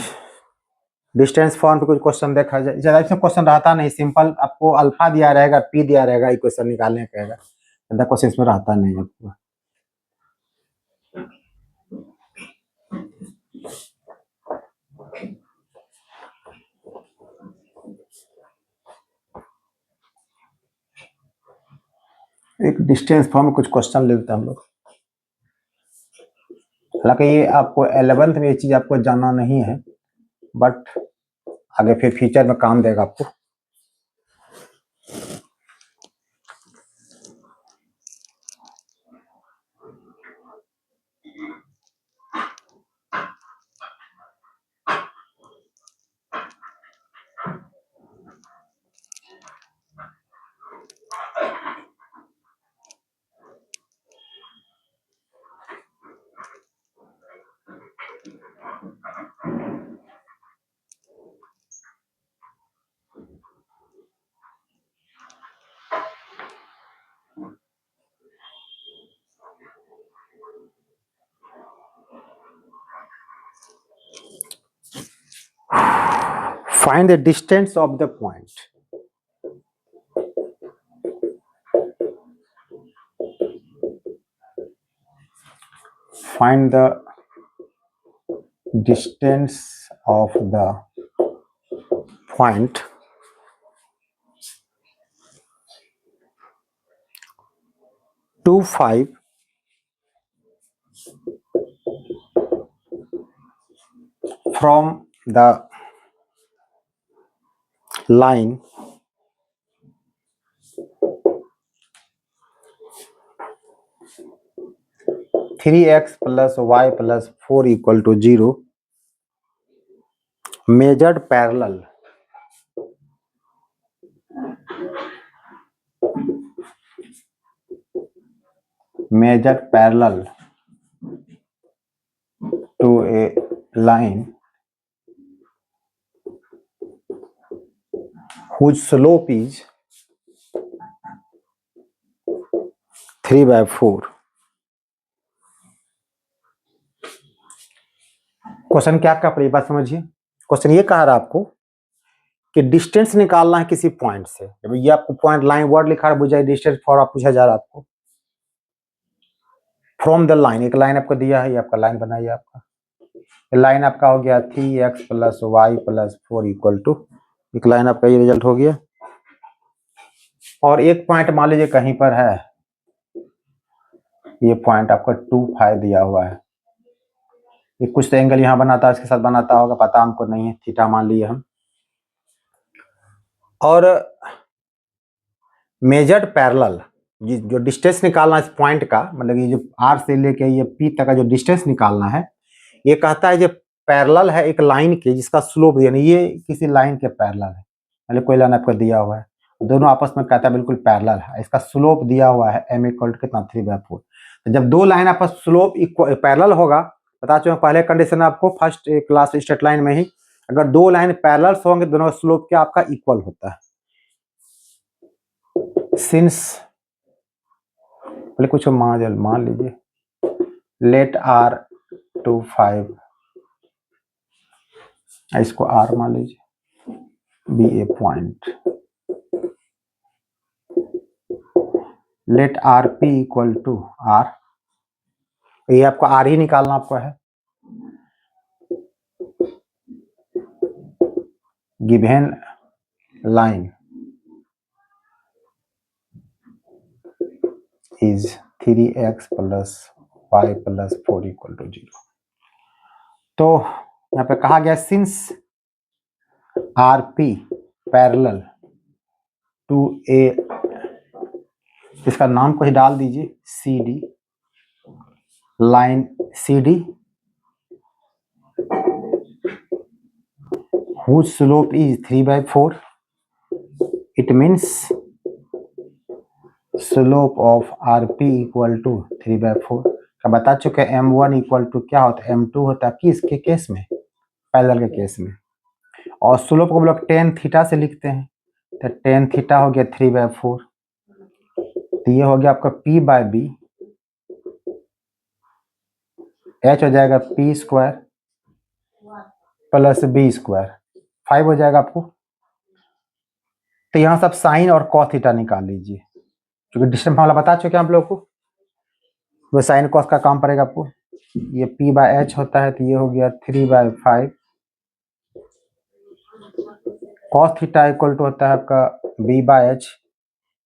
डिस्टेंस फॉर्म पे कुछ क्वेश्चन देखा जाए। ज्यादा इसमें क्वेश्चन रहता नहीं, सिंपल आपको अल्फा दिया रहेगा, पी दिया रहेगा, इक्वेशन निकालने कहेगा, ज्यादा क्वेश्चन इसमें रहता नहीं आपको। एक डिस्टेंस फॉर्म में कुछ क्वेश्चन लेते हैं हम लोग। हालांकि ये आपको 11th में ये चीज आपको जानना नहीं है, बट आगे फिर फ्यूचर में काम देगा आपको। Find the distance of the point. Find the distance of the point to 5 from the line 3x plus y plus 4 equal to 0 measured parallel to a line whose slope is 3/4। Question क्या आपका पहली बात समझिए। Question ये कह रहा है आपको कि डिस्टेंस निकालना है किसी पॉइंट से। ये आपको पॉइंट लाइन वर्ड लिखा है, बुझाइए डिस्टेंस फॉर आप पूछा जा रहा है आपको फ्रॉम द लाइन। एक लाइन आपको दिया है, ये आपका लाइन बनाइए। आपका लाइन आपका हो गया 3x plus y plus 4 equal to, एक लाइन आपका ये रिजल्ट हो गया। और एक पॉइंट मान लीजिए कहीं पर है, ये पॉइंट आपका 2 5 दिया हुआ है। ये कुछ तो एंगल यहाँ बनाता है, इसके साथ बनाता होगा, पता हमको नहीं है, थीटा मान लिए हम। और मेजर्ड पैरेलल, जो डिस्टेंस निकालना इस पॉइंट का, मतलब ये जो आर से लेके ये पी तक का जो डिस्टेंस निकालना है, ये कहता है जो पैरेलल है एक लाइन के, जिसका स्लोप यानी ये किसी लाइन के पैरेलल है, मतलब कोई लाइन आपको दिया हुआ है, दोनों आपस में कहता है बिल्कुल पैरेलल है, इसका स्लोप दिया हुआ है m = कितना 3/4। तो जब दो लाइन आपस स्लोप पैरेलल होगा, बता चुके पहले कंडीशन आपको फर्स्ट क्लास स्ट्रेट लाइन में ही, अगर दो लाइन पैरेलल होंगे दोनों स्लोप क्या आपका इक्वल होता है। सिंस पहले कुछ मान लीजिए लेट r 2 5, इसको r मान लीजिए, B A point, let R P equal to R, ये आपको आर ही निकालना आपको है। Given line is 3x plus Y plus 4 equal to 0। तो यहाँ पे कहा गया since R P parallel to A, इसका नाम को ही डाल दीजिए C D, line C D whose slope is 3/4, it means slope of RP equal to 3/4 का बता चुके हैं। M1 इक्वल टू क्या होता है, M2 होता है किसके केस में, पैरेलल के केस में। और स्लोप को हम लोग tan थीटा से लिखते हैं, तो tan थीटा हो गया 3/4, तो ये हो गया आपका P/B, H हो जाएगा P² प्लस B², 5 हो जाएगा आपको। तो यहाँ सब साइन और कॉस थीटा निकाल लीजिए, क्योंकि डिस्टेंस फार्मूला बता चुके हैं आप लोग को, वो साइन कॉस का काम पड़ेगा आपको। ये P/H होता है, तो ये हो गया 3/5, कॉस थीटा इक्वल टू होता है आपका B/H,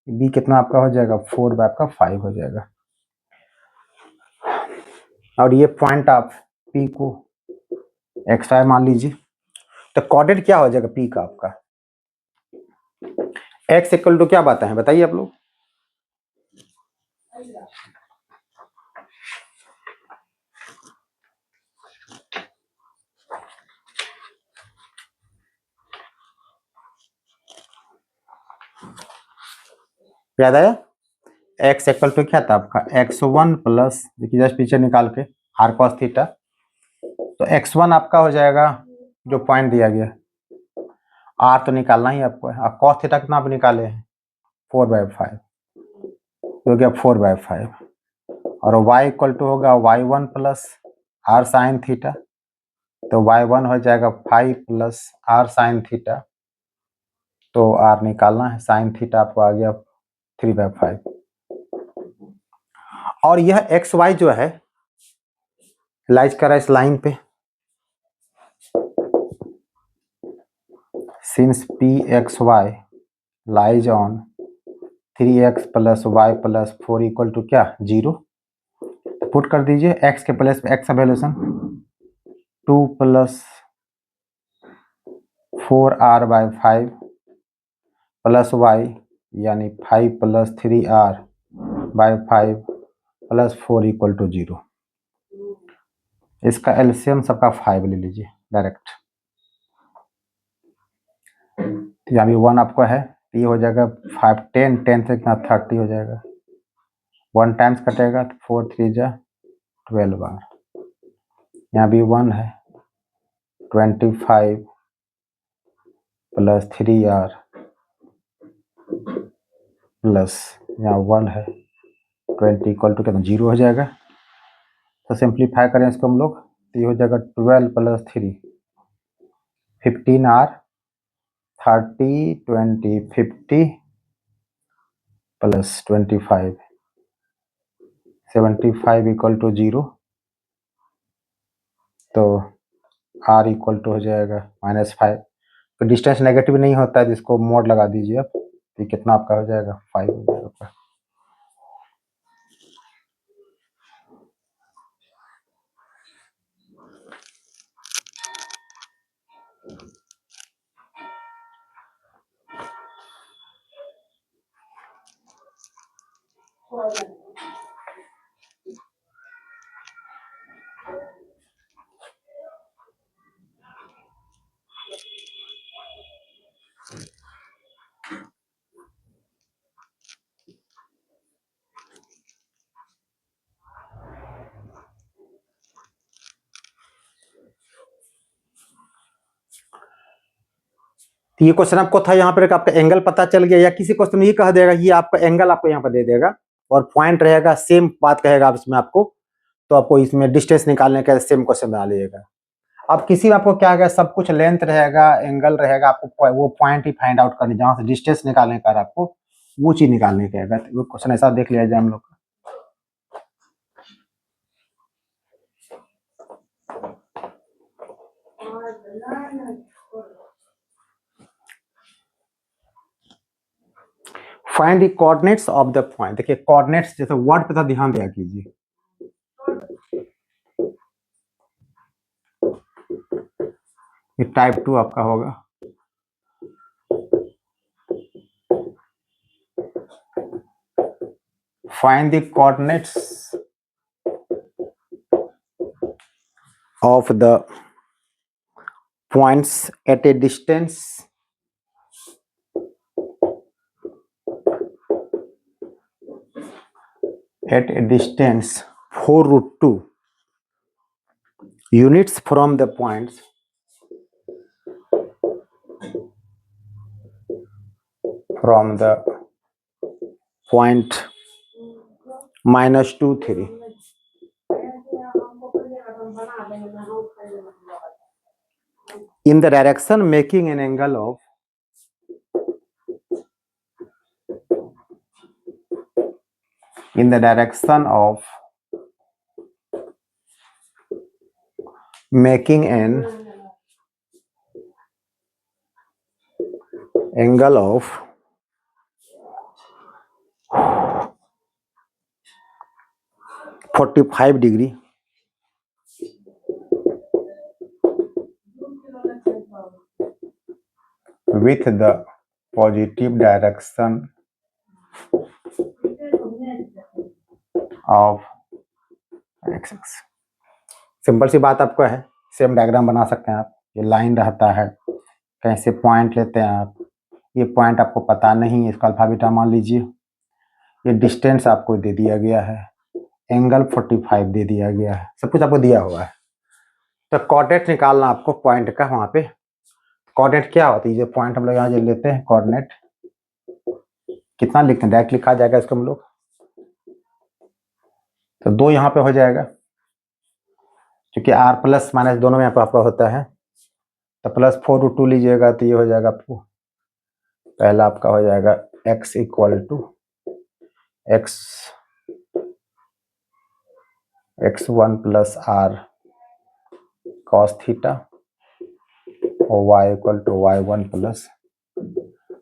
B कितना आपका हो जाएगा 4/5 हो जाएगा। और ये पॉइंट आप P को x5 मान लीजिए, तो कोऑर्डिनेट क्या हो जाएगा P का आपका, x इक्वल टू क्या बात है बताइए आप लोग। याद आया, x इक्वल टू क्या था आपका x1 प्लस, देखिए जस्ट पीछे निकाल के r cos थीटा, तो x1 आपका हो जाएगा जो पॉइंट दिया गया, r तो निकालना ही आपको है, और cos थीटा कितना आप निकाले हैं 4/5, तो हो गया 4/5, और y इक्वल टू होगा y1 plus r sine theta, तो y1 हो जाएगा 5 प्लस r साइन थीटा, तो r निकालना है, साइन थीटा आपको आ गया 3/5। और यह xy जो है लाइज कर रहा है इस लाइन पे, since pxy lies on 3x plus Y plus 4 equal to क्या 0, तो पुट कर दीजिए x के प्लेस पे, x का valuation 2 plus 4r/5 plus y यानी 5 plus 3r/5 plus 4 equal to 0। इसका एलसीएम सबका 5 ले लीजिए डायरेक्ट, तो यहाँ भी 1 आपको है, तो ये हो जाएगा 5 10 से कितना 30 हो जाएगा, 1 टाइम्स कटेगा तो 4 3 जा 12 बार, यहाँ भी 1 है 25 प्लस 3r प्लस यहाँ 1 है 20 इक्वल टू कितना 0 हो जाएगा। तो सिंप्लीफाई करें इसको हम लोग, तो ये हो जाएगा 12 plus 3 15r 30 20 50 plus 25 75 equal to 0, तो r इक्वल टू हो जाएगा -5, तो डिस्टेंस नेगेटिव नहीं होता है, जिसको मोड लगा दीजिए आप, तो कितना आपका हो जाएगा 5 हो जाएगा आपका। तो ये क्वेश्चन आपको था, यहाँ पर आपका एंगल पता चल गया, या किसी क्वेश्चन में ये कह देगा ये आपका एंगल आपको यहाँ पर दे देगा, और पॉइंट रहेगा सेम बात कहेगा इसमें आपको, तो आपको इसमें डिस्टेंस निकालने का सेम क्वेश्चन बना लीजिएगा। अब किसी में आपको क्या है, सब कुछ लेंथ रहेगा, एंगल रहेगा, आपको वो पॉइंट ही फाइंड आउट करनी, जहाँ से डिस्टेंस निकालने का आपको वो चीज निकालने का है। वो क्वेश्चन ऐसा देख लिया जाए हम लोग का। Find the coordinates of the point. देखिए कोऑर्डिनेट्स जैसे वर्ड पे तो ध्यान दिया कीजिए। ये टाइप 2 आपका होगा। Find the coordinates of the points at A distance at a distance 4√2 units from the points point -2, 3 in the direction making an angle of making an angle of 45 degree with the positive direction of x-axis। Simple सी बात आपको है, same diagram बना सकते हैं आप। ये line रहता है, कैसे पॉइंट लेते हैं आप, ये पॉइंट आपको पता नहीं है, इसका अल्फा बीटा मान लीजिए। ये डिस्टेंस आपको दे दिया गया है, एंगल 45 दे दिया गया है, सब कुछ आपको दिया हुआ है। तो कोऑर्डिनेट निकालना आपको पॉइंट का। वहां पे कोऑर्डिनेट क्या होती है, जो पॉइंट हम लोग यहाँ जो लेते हैं कोऑर्डिनेट कितना लिखते हैं, डायरेक्ट लिखा जाएगा इसको हम लोग। तो 2 यहाँ पे हो जाएगा, क्योंकि r प्लस माइनस दोनों में यहाँ पे आपका होता है। तो +4√2 लीजिएगा तो ये हो जाएगा आपको, पहला आपका हो जाएगा x equal to x1 plus r cos theta और y equal to y1 plus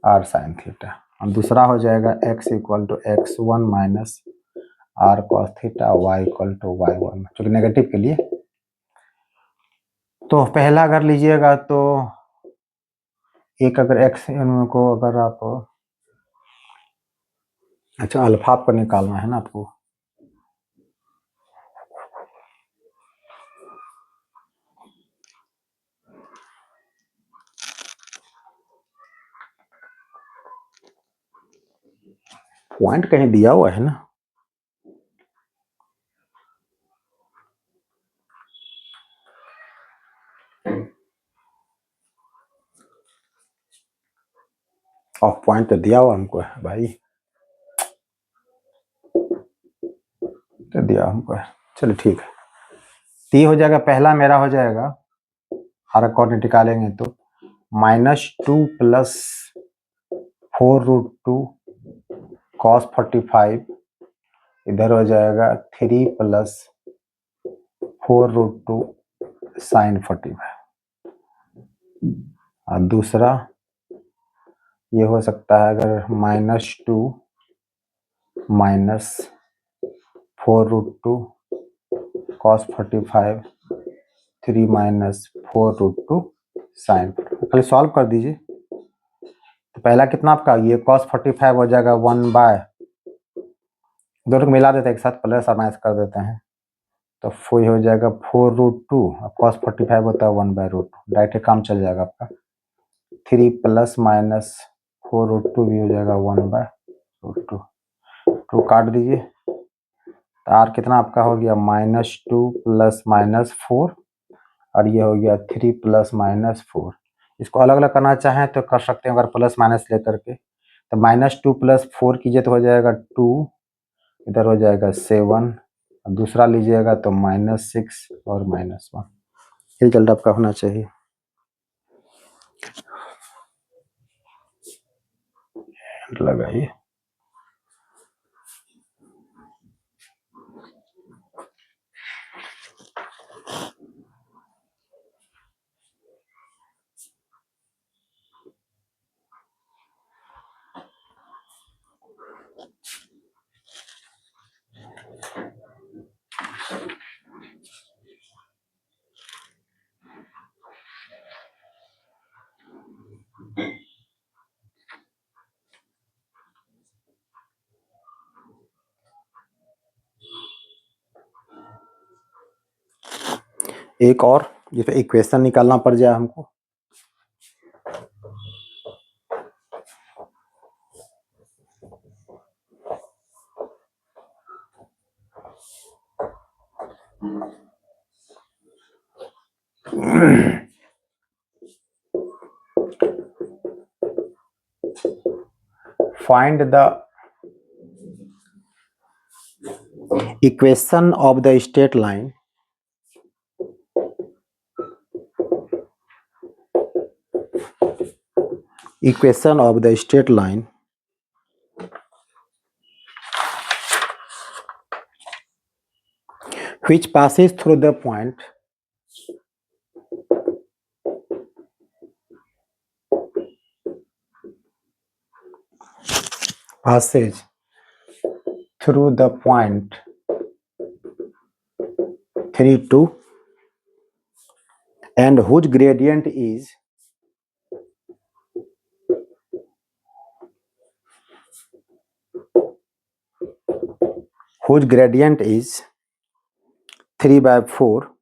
r sine theta. और दूसरा हो जाएगा x equal to x1 minus r cos theta y equal to y1, चूंकि नेगेटिव के लिए। तो पहला अगर लीजिएगा तो एक अगर x को अगर आप, अच्छा अल्फा आपको निकालना है ना आपको, पॉइंट कहीं दिया हुआ है ना, ऑफ पॉइंट तो दिया हुआ हमको है भाई, तो दिया हमको है। चलो ठीक है, तो ये हो जाएगा, पहला मेरा हो जाएगा, हर कोऑर्डिनेट निकालेंगे तो -2 प्लस 4√2 cos 45, इधर हो जाएगा 3 प्लस 4√2 साइन 45। और दूसरा ये हो सकता है अगर -2 माइनस 4√2 cos 45, 3 माइनस 4√2 साइन। पहले सॉल्व कर दीजिए। तो पहला कितना आपका, ये cos 45 हो जाएगा 1 बाय, दोनों को मिला देते हैं एक साथ, प्लस और माइनस कर देते हैं, तो ये हो जाएगा 4√2, cos 45 होता है 1/√2, डायरेक्ट काम चल जाएगा आपका। 3 प्लस माइनस 4√2 भी हो जाएगा 1/√2, 2 काट दीजिए, तो r कितना आपका हो गया -2 प्लस -4, और ये हो गया 3 प्लस -4। इसको अलग अलग करना चाहें तो कर सकते हैं, अगर प्लस माइनस लेकर के, तो -2 प्लस 4 कीजिए तो हो जाएगा 2, इधर हो जाएगा 7, दूसरा लीजिएगा तो -6 और -1। रिजल्ट आपका होना चाहिए। लगाइए। एक और जिसमें इक्वेशन निकालना पड़ जाए हमको। Find the equation of the straight line which passes through the point through the point 3, 2 and whose gradient is 3/4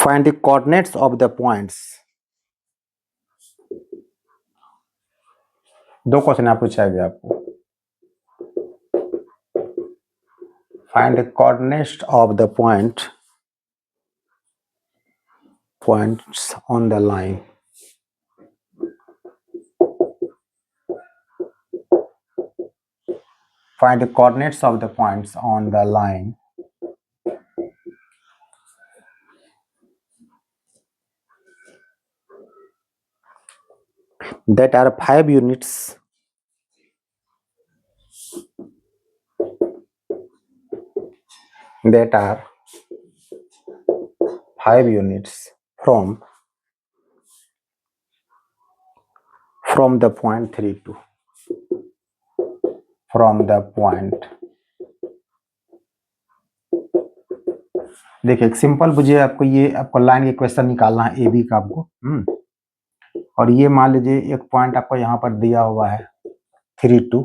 find the coordinates of the points। दो क्वेश्चन आप पूछा गया आपको। Find the coordinates of the points on the line। Find the coordinates of the points on the line that are 5 units from the point 3, 2 from the point। देखिए एक simple बुझिए, आपको ये आपको लाइन के क्वेश्चन निकालना है ए बी का आपको। और ये मान लीजिए एक पॉइंट आपको यहाँ पर दिया हुआ है 3, 2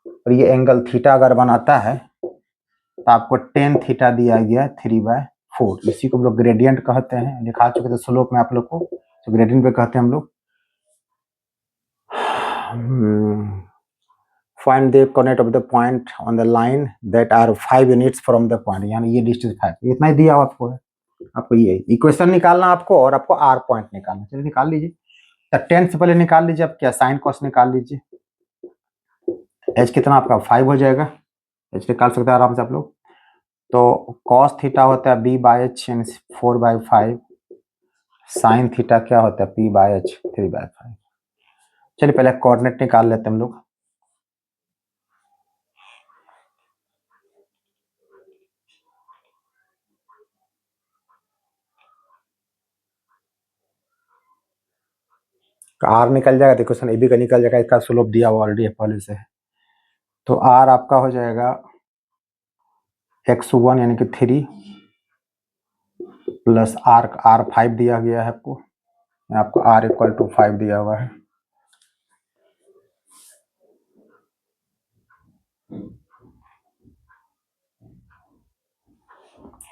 और ये एंगल थीटा अगर बनाता है तो आपको टेन थीटा दिया गया 3/4। इसी को हम लोग ग्रेडियंट कहते हैं, दिखा चुके थे स्लोप में आप लोग को, तो ग्रेडियंट पे कहते हैं हम लोग। Find the coordinate of the point on the line that are 5 units from the point, यानी ये डिस्टेंस 5, इतना ही दिया हुआ आपको है। आपको ये इक्वेशन निकालना आपको और आपको आर पॉइंट निकालना। चलिए निकाल लीजिए। तो 10 से पहले निकाल लीजिए आप क्या साइन कॉस निकाल लीजिए। एच कितना आपका 5 हो जाएगा, एच निकाल सकते हैं आराम से आप लोग। तो कॉस थीटा होता है b/h यानी 4/5, साइन थीटा क्या होता है p/h 3/5। चलिए पहले कोऑर्डिनेट निकाल लेते हैं हम लोग। आर निकल जाएगा, तो क्वेश्चन ए बी का निकल जाएगा, इसका स्लोप दिया हुआ ऑलरेडी है पहले से। तो आर आपका हो जाएगा x1 यानी कि 3 प्लस आर 5 दिया गया है आपको, आर इक्वल टू 5 दिया हुआ है।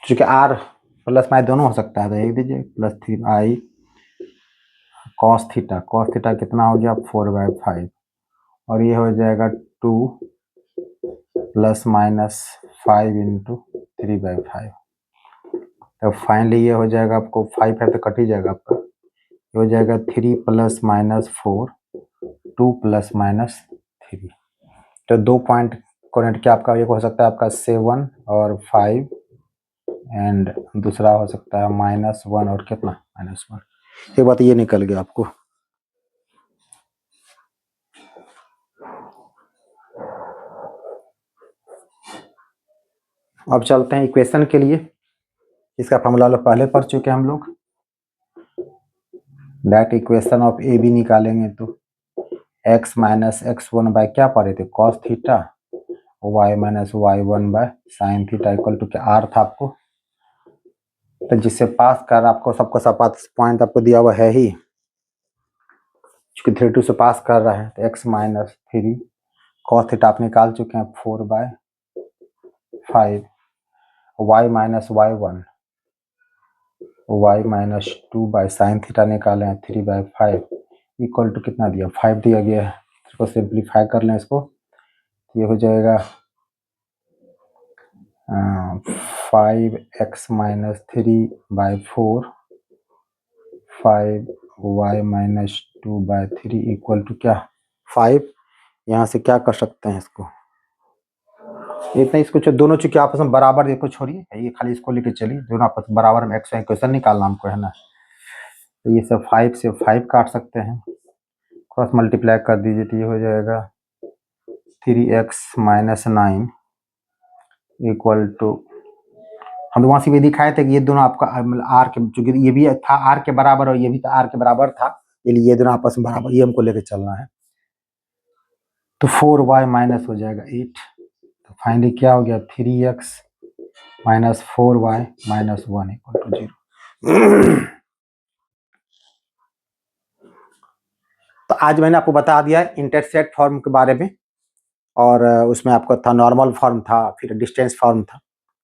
चूंकि आर प्लस माइनस दोनों हो सकता है, तो एक दीजिए प्लस 3i कॉस थीटा कितना हो गया 4/5 और ये हो जाएगा 2 प्लस माइनस 5 इंटू 3/5। तो फाइनली ये हो जाएगा आपको 5 है तो कट ही जाएगा आपका, ये हो जाएगा 3 प्लस माइनस 4 2 प्लस माइनस 3। तो 2 पॉइंट कोऑर्डिनेट क्या आपका, एक हो सकता है आपका 7 और 5 एंड दूसरा हो सकता है -1 और कितना -1। एक बात ये निकल गया आपको। अब चलते हैं इक्वेशन के लिए। इसका फॉर्मूला पहले पढ़ चुके हैं हम लोग। That equation of a b निकालेंगे तो x माइनस x1 बाय क्या पढ़े थे cos theta, y minus y1 by sine theta equal to क्या आर था आपको। तो जिससे पास कर आपको सबको सब पॉइंट आपको दिया हुआ है ही। चूंकि 3 से पास कर रहा है तो x माइनस 3 कॉस थीटा आप निकाल चुके हैं 4/5 y minus y1 y minus 2/sin theta निकाले हैं 3/5 इक्वल टू कितना दिया 5 दिया गया है। इसको सिंप्लीफाई कर लें इसको, ये हो जाएगा 5x minus 3/4 5y minus 2/3 equal to क्या 5। यहाँ से क्या कर सकते हैं इसको इतना, इसको दोनों चूंकि आपस में बराबर, देखो छोड़िए ये खाली इसको लेके चलिए, दोनों आपस में बराबर में एक्स वाई क्वेश्चन निकालना हमको है ना। तो ये सब 5 से 5 काट सकते हैं, क्रॉस मल्टीप्लाई कर दीजिए तो ये हो जाएगा 3x माइनस 9 इक्वल टू, हम वहाँ से भी दिखाए थे कि ये दोनों आपका आर के, चूंकि ये भी था आर के बराबर और ये भी आर के बराबर था, ये दोनों आपस में बराबर, ये हमको लेके चलना है। तो 4y माइनस हो जाएगा 8, तो फाइनली क्या हो गया 3x minus 4y minus 1 equal to 0। तो आज मैंने आपको बता दिया इंटरसेप्ट फॉर्म के बारे में, और उसमें आपको था नॉर्मल फॉर्म था, फिर डिस्टेंस फॉर्म था।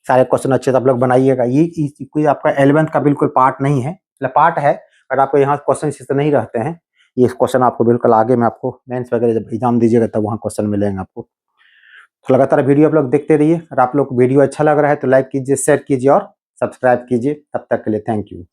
सारे क्वेश्चन अच्छे से आप लोग बनाइएगा। ये कोई आपका 11th का बिल्कुल पार्ट नहीं है, मतलब पार्ट है बट आपको यहाँ क्वेश्चन इस नहीं रहते हैं। ये क्वेश्चन आपको बिल्कुल आगे में आपको मेंस वगैरह जब एग्जाम दीजिएगा तब वहाँ क्वेश्चन मिलेंगे आपको। तो लगातार वीडियो आप लोग देखते रहिए, और आप लोग को वीडियो अच्छा लग रहा है तो लाइक कीजिए, शेयर कीजिए और सब्सक्राइब कीजिए। तब तक के लिए थैंक यू।